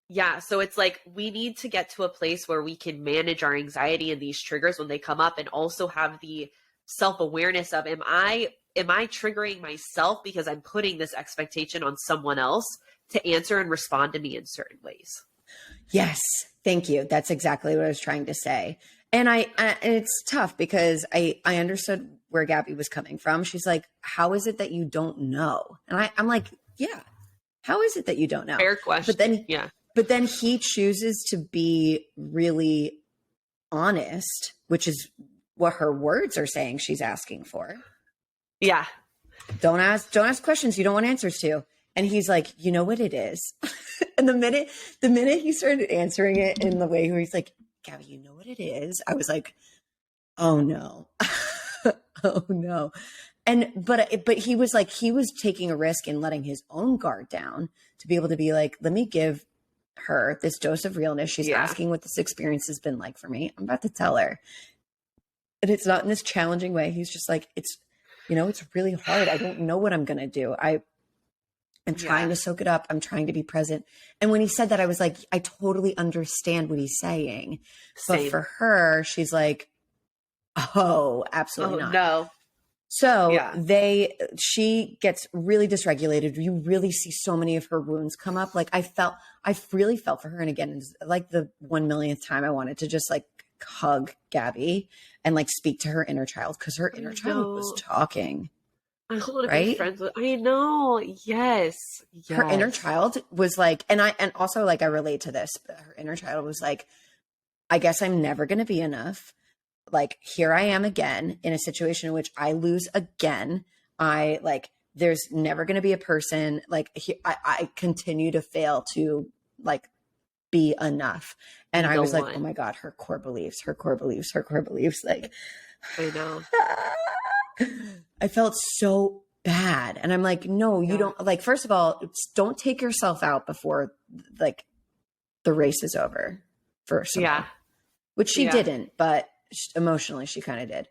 Yeah. So it's like, we need to get to a place where we can manage our anxiety and these triggers when they come up, and also have the self-awareness of, am I triggering myself because I'm putting this expectation on someone else to answer and respond to me in certain ways? Yes. Thank you. That's exactly what I was trying to say. And and it's tough because I understood where Gabby was coming from. She's like, how is it that you don't know? And I'm like, yeah, how is it that you don't know? Fair question. But then he chooses to be really honest, which is what her words are saying she's asking for. Yeah. Don't ask questions you don't want answers to. And he's like, you know what it is? And the minute he started answering it in the way where he's like, Gabby, you know what it is? I was like, oh no. Oh no. But he was like, he was taking a risk in letting his own guard down to be able to be like, let me give her this dose of realness. She's asking what this experience has been like for me. I'm about to tell her. And it's not in this challenging way. He's just like, it's really hard. I don't know what I'm going to do. I'm trying to soak it up. I'm trying to be present. And when he said that, I was like, I totally understand what he's saying. Same. But for her, she's like, oh, absolutely not. No. So she gets really dysregulated. You really see so many of her wounds come up. Like I really felt for her. And again, it's like the 1 millionth time I wanted to just like hug Gabby and like speak to her inner child, because her inner child was talking. I want to be friends with. I know. Yes. Her inner child was like, and also like I relate to this. But her inner child was like, I guess I'm never going to be enough. like, here I am again in a situation in which I lose again. There's never going to be a person like I continue to fail to like be enough. And I was like, oh my God, her core beliefs. Like, I know. I felt so bad. And I'm like, no, you don't, like, first of all, don't take yourself out before like the race is over first. Yeah. Which she didn't, but emotionally she kind of did.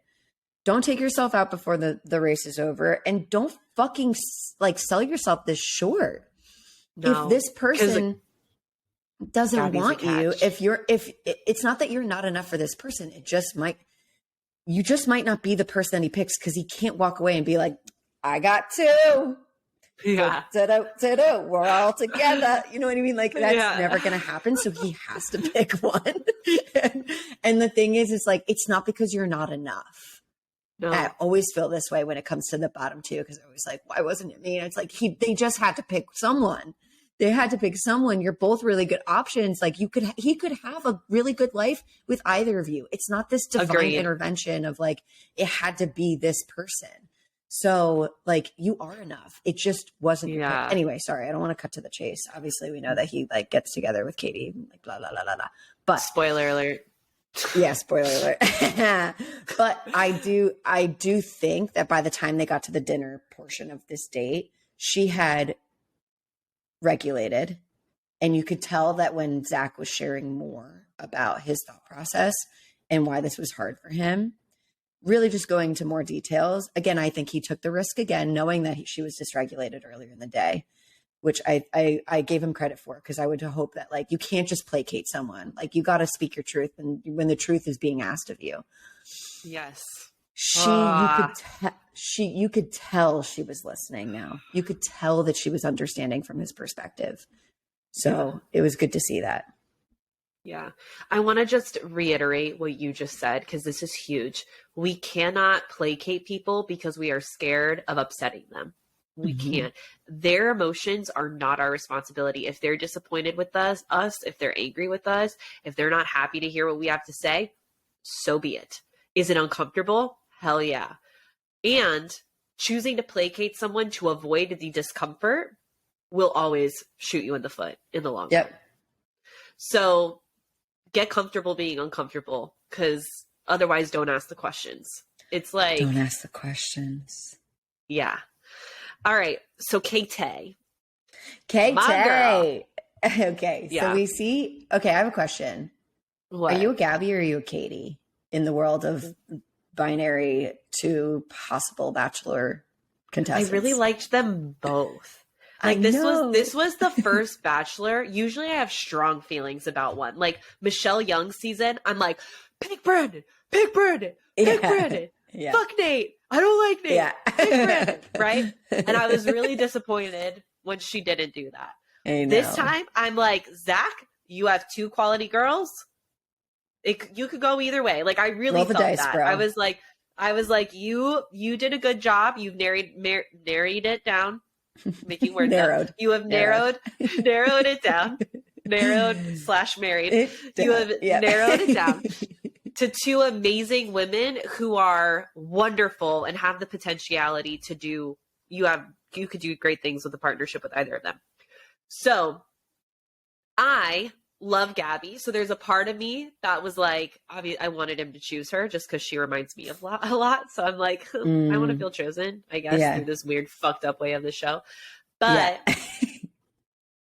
Don't take yourself out before the race is over, and don't fucking like sell yourself this short. No, if this person doesn't Gabby's want you, if it's not that you're not enough for this person, you just might not be the person that he picks, because he can't walk away and be like, I got two. Yeah. We're all together. You know what I mean? Like, that's never going to happen. So he has to pick one. and the thing is, it's like, it's not because you're not enough. No. I always feel this way when it comes to the bottom two, because I was like, why wasn't it me? And it's like, they just had to pick someone. They had to pick someone. You're both really good options. Like, he could have a really good life with either of you. It's not this divine intervention of like, it had to be this person. So like, you are enough. It just wasn't. Yeah. Anyway, sorry. I don't want to cut to the chase. Obviously we know that he like gets together with Katie, like blah, blah, blah, blah, blah. But spoiler alert. Yeah, spoiler alert. But I do think that by the time they got to the dinner portion of this date, she had regulated. And you could tell that when Zach was sharing more about his thought process and why this was hard for him, really just going into more details. Again, I think he took the risk again, knowing that she was dysregulated earlier in the day, which I gave him credit for, because I would hope that like, you can't just placate someone. Like, you got to speak your truth, and when the truth is being asked of you. Yes. You could tell she was listening now. You could tell that she was understanding from his perspective. So it was good to see that. Yeah. I want to just reiterate what you just said, because this is huge. We cannot placate people because we are scared of upsetting them. We can't. Their emotions are not our responsibility. If they're disappointed with us, if they're angry with us, if they're not happy to hear what we have to say, so be it. Is it uncomfortable? Hell yeah. And choosing to placate someone to avoid the discomfort will always shoot you in the foot in the long run. So get comfortable being uncomfortable, because otherwise don't ask the questions. It's like, don't ask the questions. Yeah. All right. So Kate. Okay. Yeah. So we see, I have a question. What? Are you a Gabby or are you a Katie in the world of binary to possible Bachelor contestants? I really liked them both. Like, this was the first Bachelor. Usually I have strong feelings about one. Like Michelle Young's season, I'm like, pick Brandon. Yeah. Fuck Nate. I don't like Nate. Yeah. Pick Brandon, right? And I was really disappointed when she didn't do that. This time I'm like, Zach, you have two quality girls. You could go either way. Like, I really felt that. Bro. I was like, you did a good job. You've narrowed it down. Making words narrowed. Up. You have narrowed it down. Narrowed/married. You have narrowed it down to two amazing women who are wonderful and have the potentiality to do. You could do great things with a partnership with either of them. So I love Gabby. So there's a part of me that was like, I wanted him to choose her just because she reminds me of a lot. So I'm like, I want to feel chosen, I guess, through this weird fucked up way of the show. But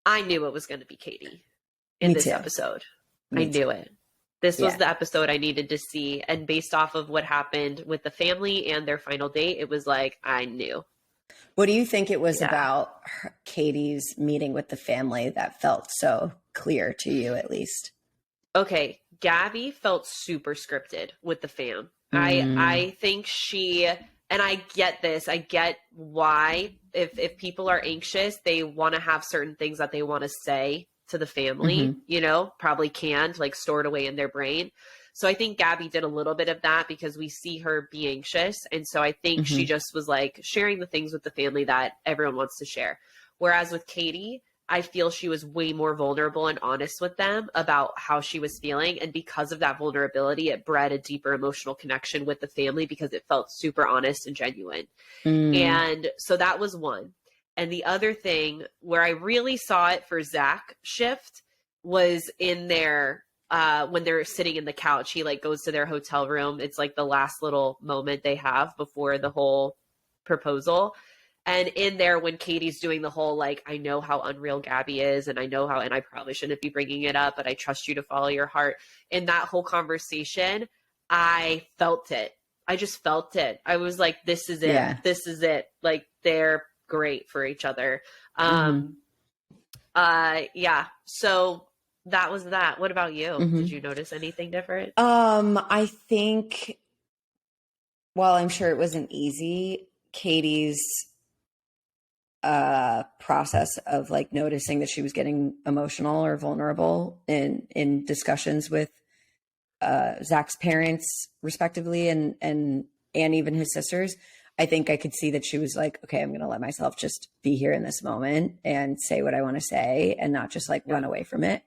I knew it was going to be Katie in this episode. I knew it. This was the episode I needed to see. And based off of what happened with the family and their final date, it was like, I knew. What do you think it was about Katie's meeting with the family that felt so clear to you, at least? Okay. Gabby felt super scripted with the fam. I think and I get this. I get why if people are anxious, they want to have certain things that they want to say to the family, probably canned, like stored away in their brain. So I think Gabby did a little bit of that because we see her be anxious. And so I think she just was like sharing the things with the family that everyone wants to share. Whereas with Katie, I feel she was way more vulnerable and honest with them about how she was feeling. And because of that vulnerability, it bred a deeper emotional connection with the family because it felt super honest and genuine. And so that was one. And the other thing where I really saw it for Zach shift was in their, when they're sitting in the couch, he like goes to their hotel room. It's like the last little moment they have before the whole proposal. And in there, when Katie's doing the whole, like, I know how unreal Gabby is, and I know how, and I probably shouldn't be bringing it up, but I trust you to follow your heart. In that whole conversation, I felt it. I just felt it. I was like, this is it. Yeah. This is it. Like, they're great for each other. Yeah. So that was that. What about you? Did you notice anything different? I think, while I'm sure it wasn't easy, Katie's process of like noticing that she was getting emotional or vulnerable in discussions with Zach's parents respectively and even his sisters, I think I could see that she was like, okay, I'm going to let myself just be here in this moment and say what I want to say and not just like run away from it.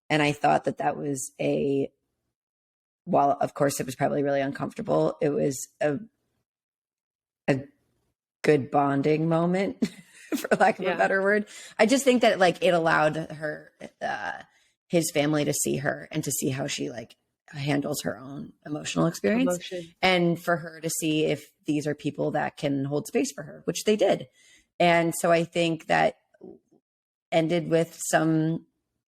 And I thought that was while of course it was probably really uncomfortable, it was a good bonding moment for lack of a better word. I just think that like it allowed her, his family to see her and to see how she like handles her own emotional experience and for her to see if these are people that can hold space for her, which they did. And so I think that ended with some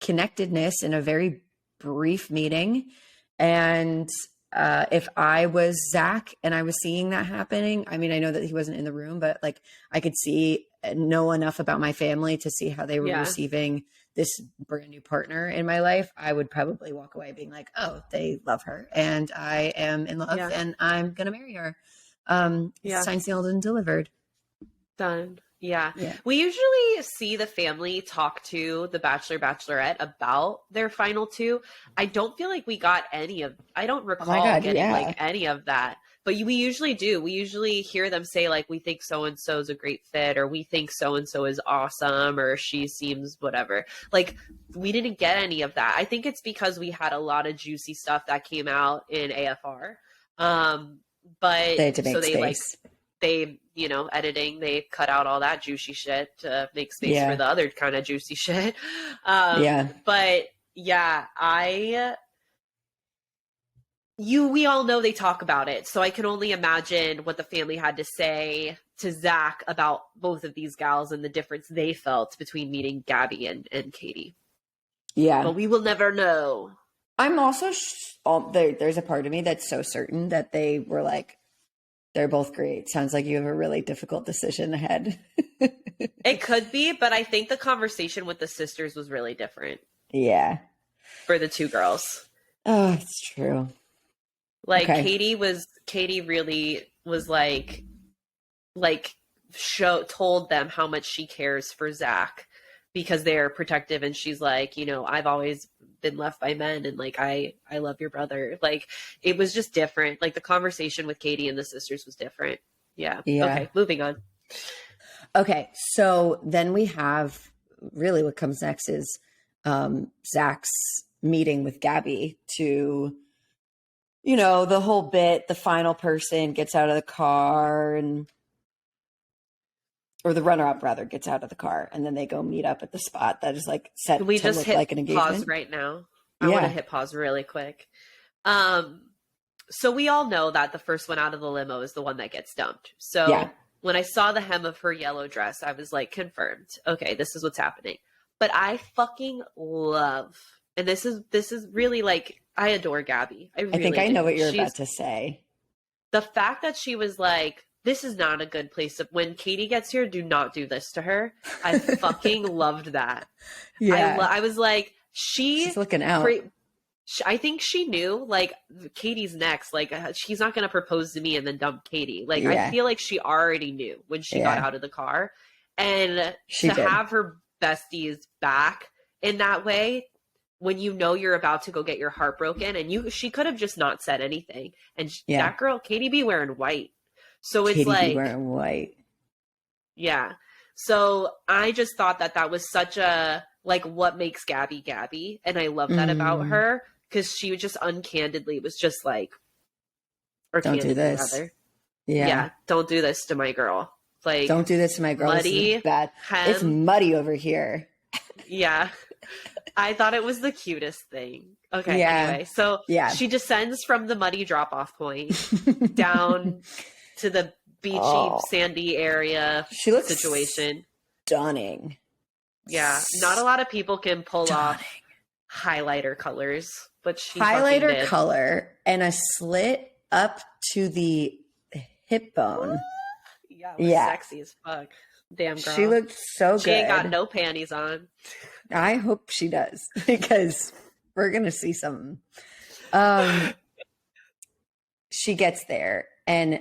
connectedness in a very brief meeting. And if I was Zach and I was seeing that happening, I mean, I know that he wasn't in the room, but like I could know enough about my family to see how they were receiving this brand new partner in my life. I would probably walk away being like, oh, they love her and I am in love and I'm going to marry her. Signed, sealed, and delivered. Done. Yeah. We usually see the family talk to the Bachelor, Bachelorette about their final two. I don't feel like we got I don't recall getting like any of that, but we usually do. We usually hear them say like, we think so-and-so is a great fit, or we think so-and-so is awesome, or she seems whatever. Like we didn't get any of that. I think it's because we had a lot of juicy stuff that came out in AFR. But they had to make space. Like, they, editing, they cut out all that juicy shit to make space for the other kind of juicy shit. But we all know they talk about it. So I can only imagine what the family had to say to Zach about both of these gals and the difference they felt between meeting Gabby and Katie. Yeah. But we will never know. I'm also, there's a part of me that's so certain that they were like, they're both great. Sounds like you have a really difficult decision ahead. It could be, but I think the conversation with the sisters was really different. Yeah. For the two girls. Oh, it's true. Like Katie really was told them how much she cares for Zach because they're protective. And she's like, I've always been left by men and like I love your brother. Like it was just different. Like the conversation with Katie and the sisters was different. Yeah. Okay, moving on. Okay, so then we have really what comes next is Zach's meeting with Gabby to, the whole bit, the final person gets out of the car or the runner-up rather gets out of the car, and then they go meet up at the spot that is like set to look like an engagement. Pause right now. I want to hit pause really quick. So we all know that the first one out of the limo is the one that gets dumped. So when I saw the hem of her yellow dress, I was like, confirmed. Okay, this is what's happening. But I fucking love, and this is really like, I adore Gabby. I think I know what you're about to say. The fact that she was like, this is not a good place. When Katie gets here, do not do this to her. I fucking loved that. Yeah. I was like, she's looking out. I think she knew, like, Katie's next. Like, she's not going to propose to me and then dump Katie. Like, I feel like she already knew when she got out of the car. And have her besties back in that way, when you're about to go get your heart broken, and she could have just not said anything. And that girl, Katie, be wearing white. So it's Katie like wearing white. Yeah. So I just thought that that was such a, like, what makes Gabby Gabby. And I love that about her, because she just uncandidly was just like, or don't do candidly this. rather. Yeah. Don't do this to my girl. Like, don't do this to my girl. Muddy, this is bad. It's muddy over here. Yeah. I thought it was the cutest thing. Okay, anyway. So she descends from the muddy drop-off point down to the beachy, sandy area she looks situation. Stunning. Yeah. Not a lot of people can pull off highlighter colors, but she highlighter color and a slit up to the hip bone. Yeah, sexy as fuck. Damn girl. She looked so good. She ain't got no panties on. I hope she does, because we're gonna see something. She gets there, and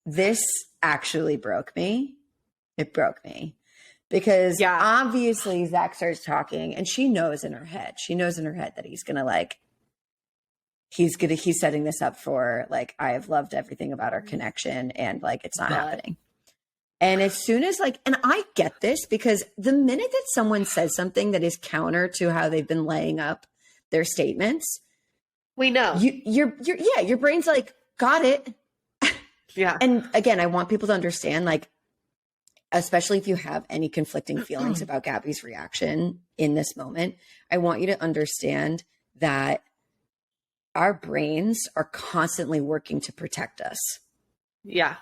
this actually broke me. It broke me. Because obviously Zach starts talking, and she knows in her head that he's gonna like, he's setting this up for like, I have loved everything about our connection, and like, it's not happening. And as soon as like, and I get this, because the minute that someone says something that is counter to how they've been laying up their statements, we know your brain's like, got it. Yeah. And again, I want people to understand, like, especially if you have any conflicting feelings about Gabby's reaction in this moment, I want you to understand that our brains are constantly working to protect us. Yeah.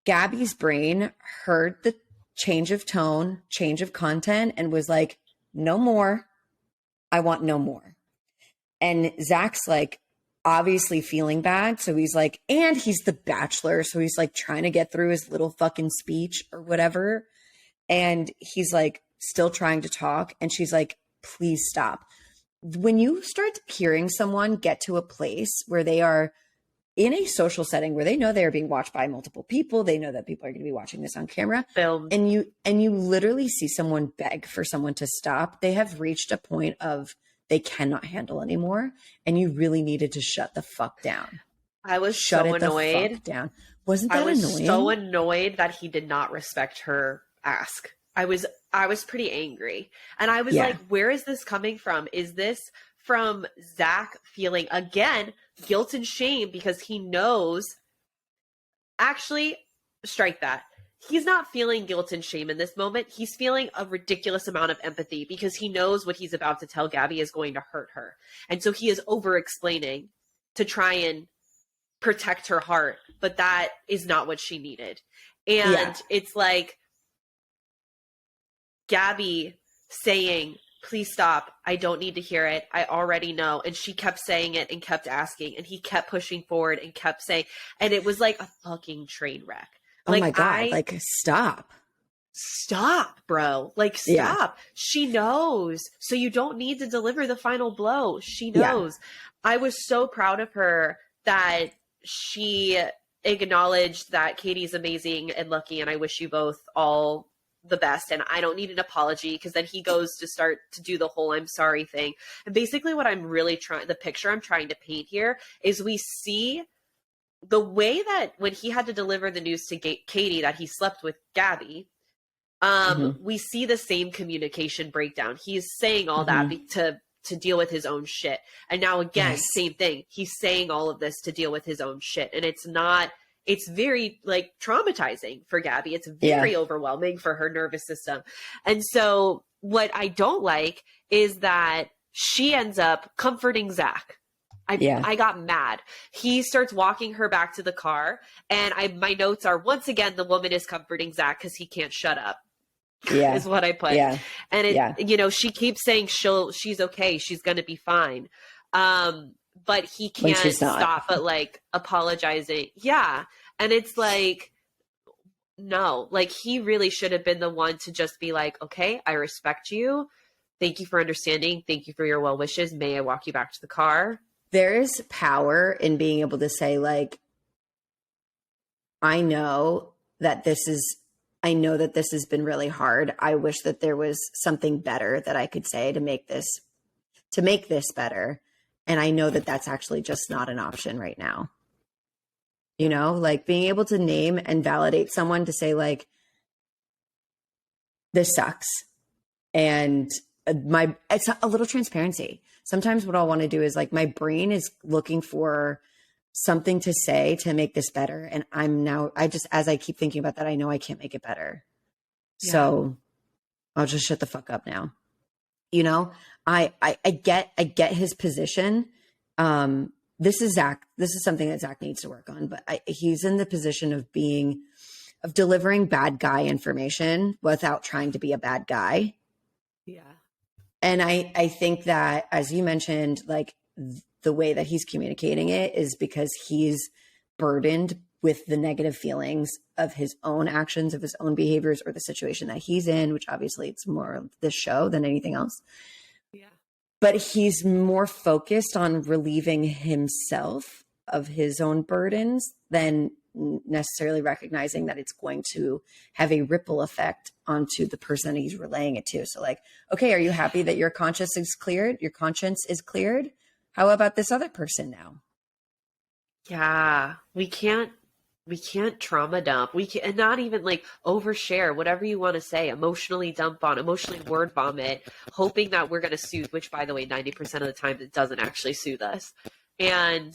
Gabby's brain heard the change of tone, change of content, and was like, no more. I want no more. And Zach's like, obviously feeling bad. So he's like, and he's the Bachelor. So he's like trying to get through his little fucking speech or whatever. And he's like still trying to talk. And she's like, please stop. When you start hearing someone get to a place where they are in a social setting where they know they are being watched by multiple people, they know that people are going to be watching this on camera, filmed, and you literally see someone beg for someone to stop, they have reached a point of they cannot handle anymore, and you really needed to shut the fuck down. I was so annoyed. The fuck down. Wasn't that annoying? I was so annoyed that he did not respect her ask. I was pretty angry, and I was like, where is this coming from? Is this from Zach feeling, again, guilt and shame because he knows, actually, strike that. He's not feeling guilt and shame in this moment. He's feeling a ridiculous amount of empathy because he knows what he's about to tell Gabby is going to hurt her. And so he is over-explaining to try and protect her heart, but that is not what she needed. And it's like Gabby saying, please stop. I don't need to hear it. I already know. And she kept saying it and kept asking, and he kept pushing forward and kept saying, and it was like a fucking train wreck. Like, oh my God. Like, stop, bro. Like, stop. Yeah. She knows. So you don't need to deliver the final blow. She knows. Yeah. I was so proud of her that she acknowledged that Katie's amazing and lucky, and I wish you both all the best, and I don't need an apology, because then he goes to start to do the whole I'm sorry thing. And basically what I'm really the picture I'm trying to paint here is we see the way that when he had to deliver the news to Katie that he slept with Gabby, we see the same communication breakdown. He's saying all that to deal with his own shit. And now again, same thing. He's saying all of this to deal with his own shit. And it's very like traumatizing for Gabby. It's very overwhelming for her nervous system. And so what I don't like is that she ends up comforting Zach. I got mad. He starts walking her back to the car, and my notes are, once again, the woman is comforting Zach because he can't shut up. Is what I put. And it, she keeps saying she's okay. She's going to be fine. But he can't stop but like apologizing. Yeah. And it's like, no, like he really should have been the one to just be like, okay, I respect you. Thank you for understanding. Thank you for your well wishes. May I walk you back to the car? There is power in being able to say, like, I know that this has been really hard. I wish that there was something better that I could say to make this better. And I know that that's actually just not an option right now. Like being able to name and validate someone to say, like, this sucks. And it's a little transparency. Sometimes what I'll want to do is like, my brain is looking for something to say to make this better. And as I keep thinking about that, I know I can't make it better. Yeah. So I'll just shut the fuck up now. I get his position. This is Zach. This is something that Zach needs to work on, but he's in the position of delivering bad guy information without trying to be a bad guy. Yeah. And I think that, as you mentioned, like the way that he's communicating it is because he's burdened with the negative feelings of his own actions, of his own behaviors, or the situation that he's in, which obviously it's more of this show than anything else. Yeah. But he's more focused on relieving himself of his own burdens than necessarily recognizing that it's going to have a ripple effect onto the person he's relaying it to. So like, okay, are you happy that your conscience is cleared? Your conscience is cleared? How about this other person now? Yeah, we can't trauma dump. We can, and not even like overshare, whatever you want to say, emotionally dump on, emotionally word vomit, hoping that we're going to soothe, which by the way, 90% of the time it doesn't actually soothe us. And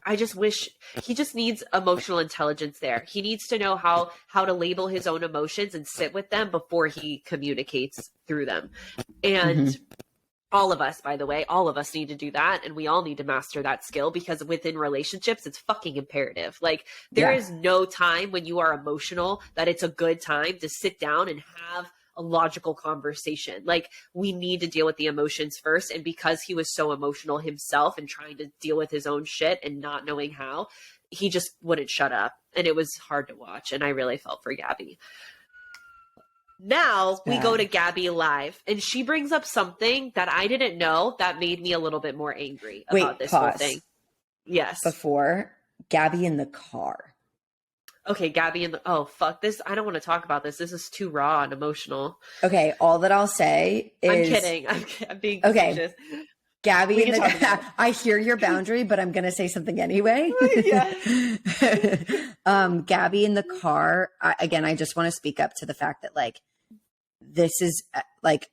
I just wish he just needs emotional intelligence there. He needs to know how to label his own emotions and sit with them before he communicates through them. And all of us, by the way, all of us need to do that. And we all need to master that skill, because within relationships, it's fucking imperative. Like there is no time when you are emotional that it's a good time to sit down and have a logical conversation. Like we need to deal with the emotions first. And because he was so emotional himself and trying to deal with his own shit and not knowing how, he just wouldn't shut up. And it was hard to watch. And I really felt for Gabby. Now we go to Gabby live, and she brings up something that I didn't know that made me a little bit more angry about this whole thing. Yes. Before Gabby in the car. Okay, Gabby in the, oh, fuck this. I don't want to talk about this. This is too raw and emotional. Okay, all that I'll say is... I'm kidding. I'm being facetious. Gabby in the I hear your boundary, but I'm going to say something anyway. Gabby in the car. Again, I just want to speak up to the fact that like, this is like,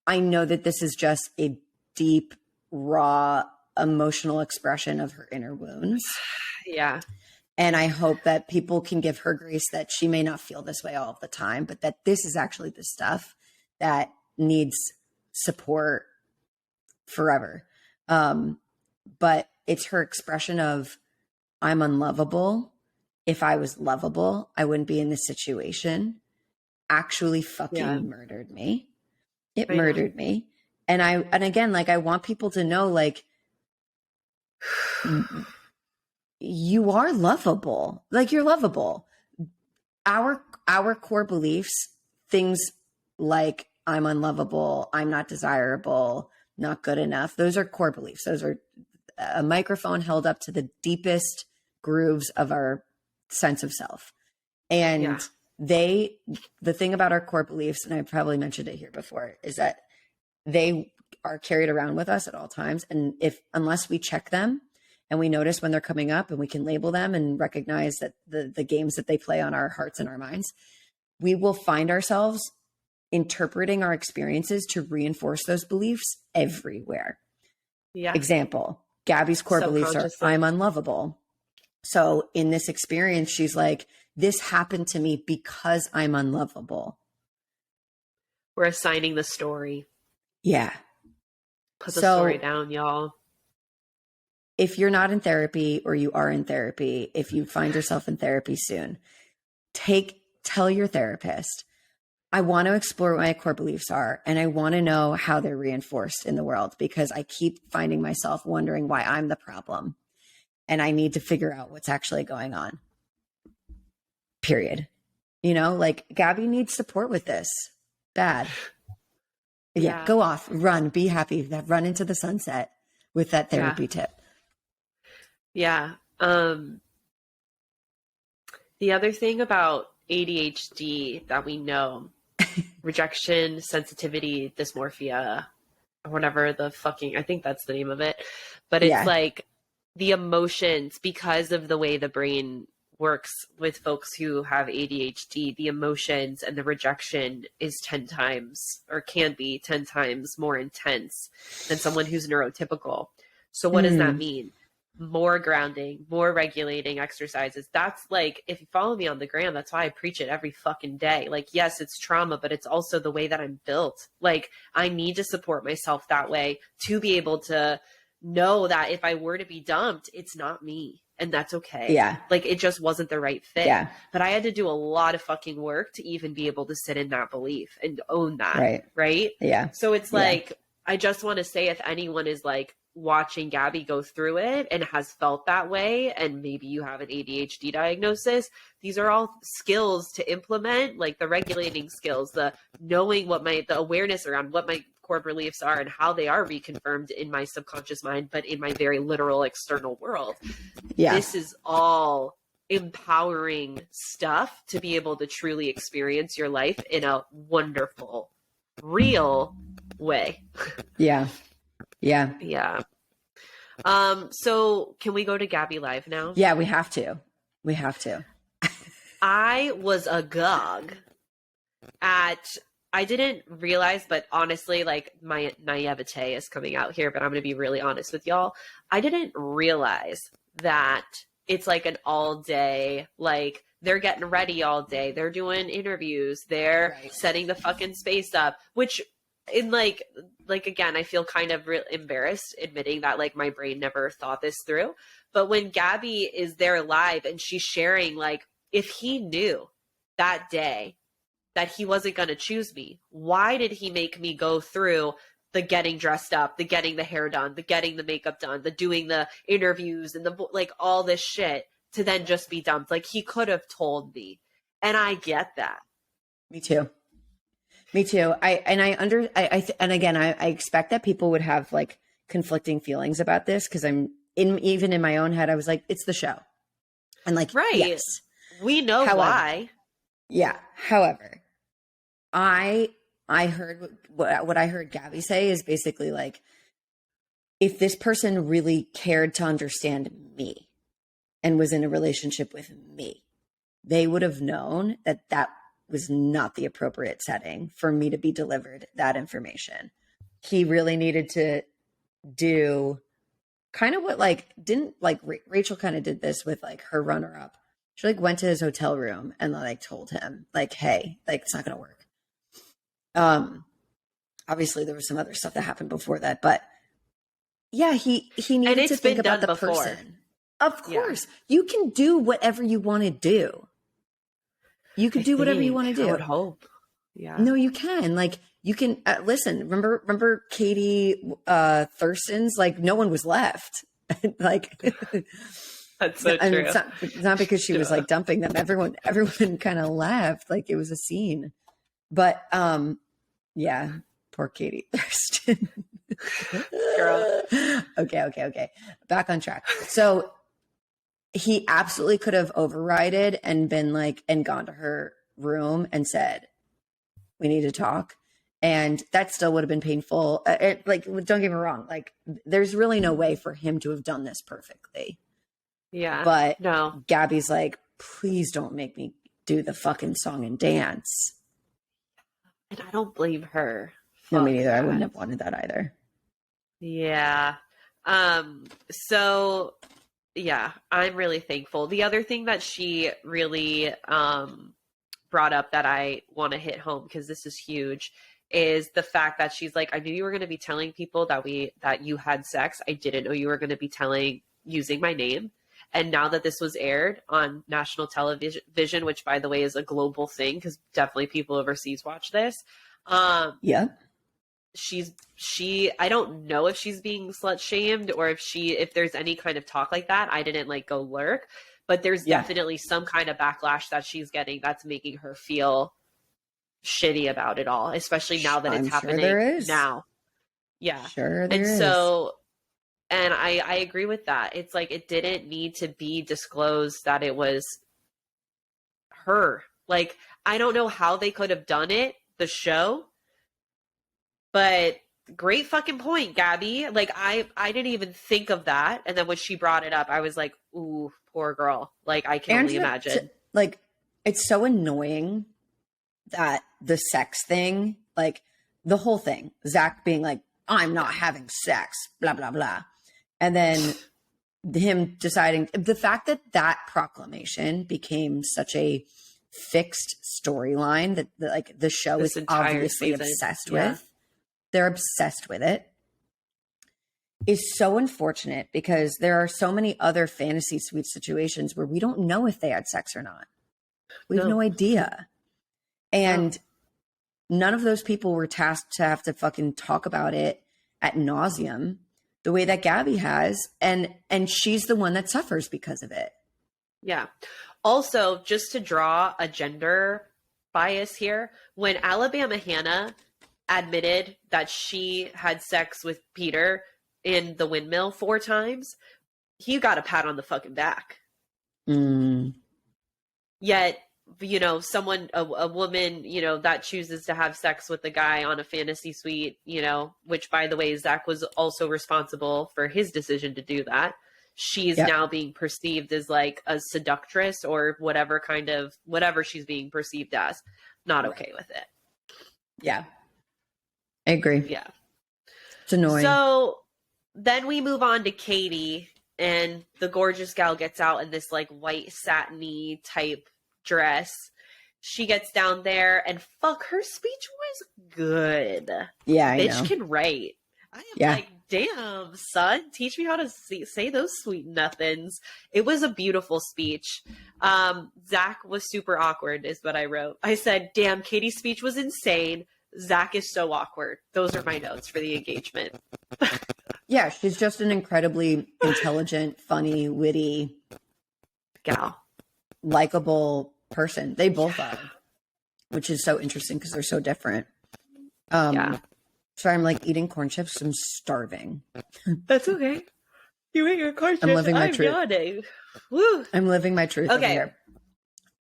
I know that this is just a deep, raw, emotional expression of her inner wounds. Yeah. And I hope that people can give her grace that she may not feel this way all of the time, but that this is actually the stuff that needs support forever. But it's her expression of, I'm unlovable. If I was lovable, I wouldn't be in this situation. Actually fucking murdered me. It murdered me. And again, like, I want people to know, like, you are lovable. Like, you're lovable. Our core beliefs, things like I'm unlovable, I'm not desirable, not good enough. Those are core beliefs. Those are a microphone held up to the deepest grooves of our sense of self. And the thing about our core beliefs, and I probably mentioned it here before, is that they are carried around with us at all times. And unless we check them and we notice when they're coming up and we can label them and recognize that the games that they play on our hearts and our minds, we will find ourselves interpreting our experiences to reinforce those beliefs everywhere. Yeah. Example, Gabby's core beliefs are, I'm unlovable. So in this experience, she's like, this happened to me because I'm unlovable. We're assigning the story. Yeah. Put the story down, y'all. If you're not in therapy, or you are in therapy, if you find yourself in therapy soon, tell your therapist, I want to explore what my core beliefs are, and I want to know how they're reinforced in the world, because I keep finding myself wondering why I'm the problem, and I need to figure out what's actually going on. Period. Like, Gabby needs support with this. Bad. Yeah. Go off, run, be happy, run into the sunset with that therapy tip. Yeah. The other thing about ADHD that we know, rejection, sensitivity, dysmorphia, or whatever I think that's the name of it. But it's like the emotions, because of the way the brain works with folks who have ADHD, the emotions and the rejection is 10 times or can be 10 times more intense than someone who's neurotypical. So what does that mean? More grounding, more regulating exercises. That's like, if you follow me on the gram, that's why I preach it every fucking day. Like, yes, it's trauma, but it's also the way that I'm built. Like, I need to support myself that way to be able to know that if I were to be dumped, it's not me. And that's okay. Yeah. Like, it just wasn't the right fit. Yeah. But I had to do a lot of fucking work to even be able to sit in that belief and own that. Right. Right. Yeah. So it's like, I just want to say, if anyone is like watching Gabby go through it and has felt that way, and maybe you have an ADHD diagnosis, these are all skills to implement, like the regulating skills, the knowing what the awareness around what my core beliefs are and how they are reconfirmed in my subconscious mind, but in my very literal external world. Yeah. This is all empowering stuff to be able to truly experience your life in a wonderful, real way. Yeah. Yeah. Yeah. So can we go to Gabby Live now? Yeah, we have to. We have to. I was agog I didn't realize, but honestly, like, my naivete is coming out here, but I'm going to be really honest with y'all. I didn't realize that it's like an all day, like, they're getting ready all day. They're doing interviews. They're setting the fucking space up, which in like again, I feel kind of embarrassed admitting that like my brain never thought this through. But when Gabby is there live and she's sharing, like, if he knew that day that he wasn't going to choose me, why did he make me go through the getting dressed up, the getting the hair done, the getting the makeup done, the doing the interviews and the like all this shit to then just be dumped? Like, he could have told me. And I get that. Me too. And again, I expect that people would have like conflicting feelings about this, because even in my own head, I was like, it's the show. And like, right. Yes. We know why. Yeah. However, I heard what I heard Gabby say is basically like, if this person really cared to understand me and was in a relationship with me, they would have known that that was not the appropriate setting for me to be delivered that information. He really needed to do kind of what like didn't like Rachel kind of did this with like her runner up. She like went to his hotel room and like told him like, hey, like, it's not going to work. Obviously there was some other stuff that happened before that, but yeah, he needed to think about the person. Of course, you can do whatever you want to do. You can do whatever you want to do. I would hope. Yeah. No, you can. Like, you can listen. Remember Katie Thurston's? Like, no one was left. Like, that's so true. It's not because she was like dumping them. Everyone kind of left. Like, it was a scene. But yeah, poor Katie Thurston. Girl. Okay. Back on track. So he absolutely could have overrided and been like, and gone to her room and said, we need to talk. And that still would have been painful. Like, don't get me wrong. Like, there's really no way for him to have done this perfectly. Yeah. But no, Gabby's like, please don't make me do the fucking song and dance. And I don't blame her. No, me neither. I wouldn't have wanted that either. Yeah. So yeah, I'm really thankful. The other thing that she really brought up that I want to hit home, because this is huge, is the fact that she's like, I knew you were going to be telling people that you had sex. I didn't know you were going to be using my name. And now that this was aired on national television, which by the way is a global thing, because definitely people overseas watch this. Yeah. I don't know if she's being slut shamed or if there's any kind of talk like that. I didn't like go lurk, but there's definitely some kind of backlash that she's getting that's making her feel shitty about it all, especially now that it's happening now. Yeah. Sure there is. So, and I agree with that. It's like, it didn't need to be disclosed that it was her. Like, I don't know how they could have done it, the show, but great fucking point, Gabby. Like, I didn't even think of that. And then when she brought it up, I was like, ooh, poor girl. Like, I can only imagine. Like, it's so annoying that the sex thing, like the whole thing, Zach being like, I'm not having sex, blah, blah, blah. And then him deciding, the fact that that proclamation became such a fixed storyline that like the show is obviously obsessed with. They're obsessed with it. Is so unfortunate because there are so many other fantasy suite situations where we don't know if they had sex or not. We have no idea. And none of those people were tasked to have to fucking talk about it ad nauseum the way that Gabby has. And she's the one that suffers because of it. Yeah. Also, just to draw a gender bias here, when Alabama Hannah admitted that she had sex with Peter in the windmill 4 times, he got a pat on the fucking back. Yet, you know, someone, a woman, you know, that chooses to have sex with a guy on a fantasy suite, you know, which, by the way, Zach was also responsible for his decision to do that. She's now being perceived as like a seductress or whatever she's being perceived as. Not okay with it. Yeah. I agree. Yeah. It's annoying. So then we move on to Katie, and the gorgeous gal gets out in this like white satiny type dress. She gets down there and fuck, her speech was good. Yeah, I Bitch know. Can write. I am like, damn, son, teach me how to say those sweet nothings. It was a beautiful speech. Zach was super awkward is what I wrote. I said, damn, Katie's speech was insane. Zach is so awkward. Those are my notes for the engagement. Yeah, she's just an incredibly intelligent, funny, witty gal, likable person. They both are, which is so interesting because they're so different. Sorry, I'm like eating corn chips. I'm starving. That's okay. You ate your corn chips. I'm living my truth. Yawning. Woo. I'm living my truth over here.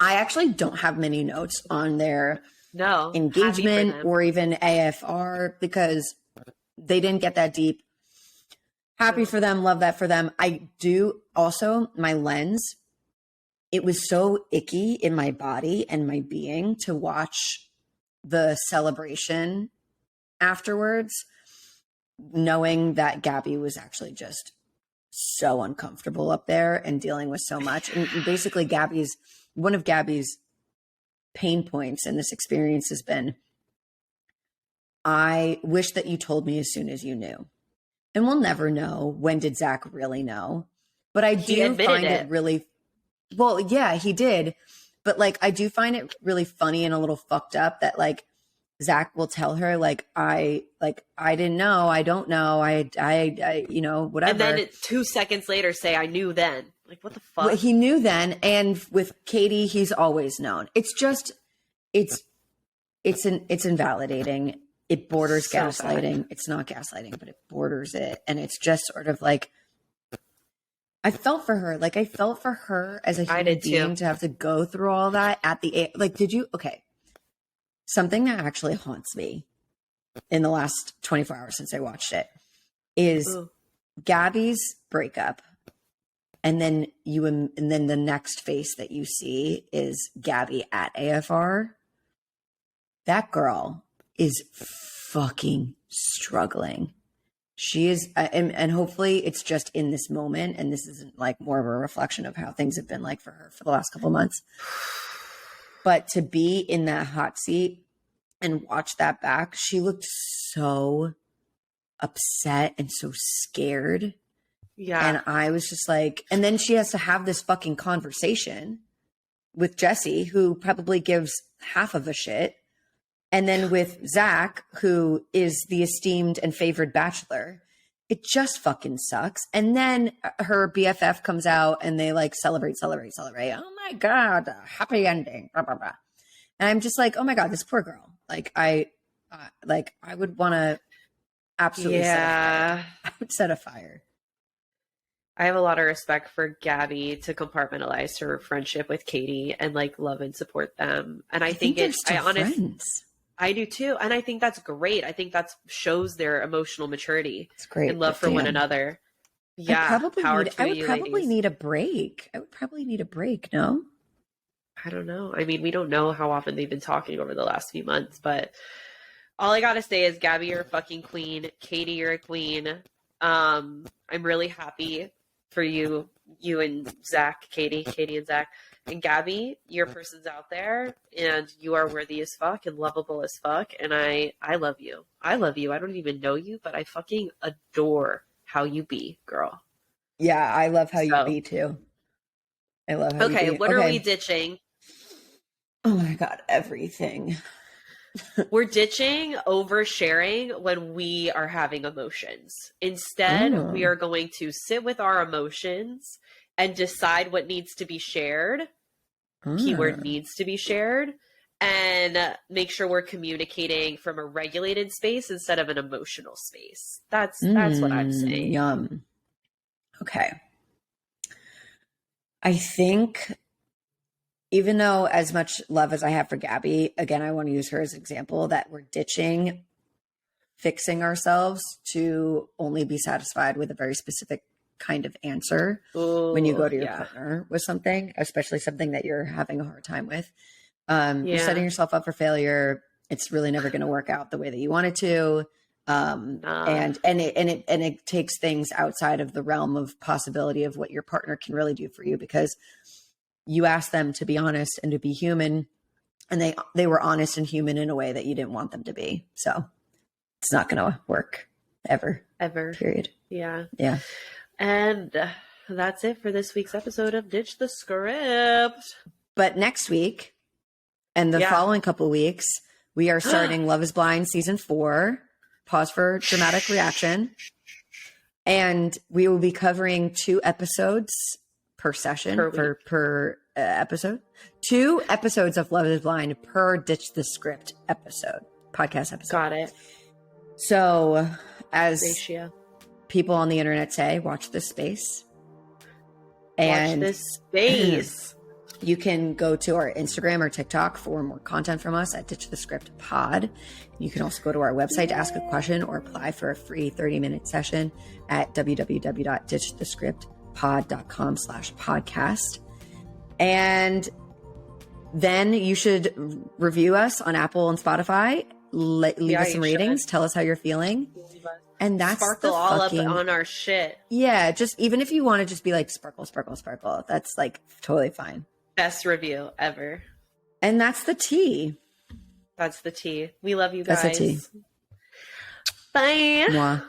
I actually don't have many notes on their engagement or even AFR because they didn't get that deep. Happy for them. Love that for them. I do also, my lens, it was so icky in my body and my being to watch the celebration afterwards, knowing that Gabby was actually just so uncomfortable up there and dealing with so much. And basically one of Gabby's pain points in this experience has been, I wish that you told me as soon as you knew. And we'll never know when did Zach really know. But I do find it really, well, yeah, he did. But like, I do find it really funny and a little fucked up that like, Zach will tell her I didn't know. I don't know. I you know, whatever. And then 2 seconds later say, I knew then. Like, what the fuck? Well, he knew then. And with Katie, he's always known. It's just, it's invalidating. It borders so gaslighting. Bad. It's not gaslighting, but it borders it. And it's just sort of like, I felt for her. Like I felt for her as a human being to have to go through all that at the, like, okay. Something that actually haunts me in the last 24 hours since I watched it is Gabby's breakup. And then the next face that you see is Gabby at AFR. That girl is fucking struggling. She is, and hopefully it's just in this moment. And this isn't like more of a reflection of how things have been like for her for the last couple of months. But to be in that hot seat and watch that back, she looked so upset and so scared. Yeah. And I was just like, and then she has to have this fucking conversation with Jesse, who probably gives half of a shit. And then with Zach, who is the esteemed and favored bachelor. It just fucking sucks. And then her BFF comes out and they like celebrate. Oh my God, happy ending. Blah, blah, blah. And I'm just like, oh my God, this poor girl. Like I would want to absolutely set a fire. I have a lot of respect for Gabby to compartmentalize her friendship with Katie and like love and support them. And I think it's, I honestly, I do too. And I think that's great. I think that shows their emotional maturity. It's great. And love for one another. Yeah. I would probably need a break. I would probably need a break. No? I don't know. I mean, we don't know how often they've been talking over the last few months, but all I gotta say is, Gabby, you're a fucking queen. Katie, you're a queen. I'm really happy for you and Zach, Katie and Zach. And Gabby, your person's out there, and you are worthy as fuck and lovable as fuck. And I love you. I love you. I don't even know you, but I fucking adore how you be, girl. Yeah, I love how you be too. I love how you be. What are we ditching? Oh my God, everything. We're ditching oversharing when we are having emotions. Instead, we are going to sit with our emotions and decide what needs to be shared. Keyword needs to be shared. And make sure we're communicating from a regulated space instead of an emotional space. That's what I'm saying. Yum. Okay. I think, even though as much love as I have for Gabby, again, I want to use her as an example, that we're ditching fixing ourselves to only be satisfied with a very specific kind of answer when you go to your partner with something, especially something that you're having a hard time with. You're setting yourself up for failure. It's really never going to work out the way that you want it to. And it takes things outside of the realm of possibility of what your partner can really do for you, because you asked them to be honest and to be human, and they were honest and human in a way that you didn't want them to be. So it's not going to work ever. Period. Yeah. Yeah. And that's it for this week's episode of Ditch the Script. But next week and the following couple weeks, we are starting Love is Blind season 4. Pause for dramatic reaction. And we will be covering 2 episodes per session, per episode. 2 episodes of Love is Blind per Ditch the Script podcast episode. Got it. So as ratio. People on the internet say, watch this space. Watch this space. You can go to our Instagram or TikTok for more content from us at Ditch the Script Pod. You can also go to our website to ask a question or apply for a free 30-minute session at www.ditchthescriptpod.com/podcast. And then you should review us on Apple and Spotify. Leave us some ratings. Tell us how you're feeling. And that's sparkle all up on our shit. Yeah, just even if you want to just be like sparkle, sparkle, sparkle, that's like totally fine. Best review ever. And that's the tea. That's the tea. We love you guys. That's the tea. Bye. Mwah.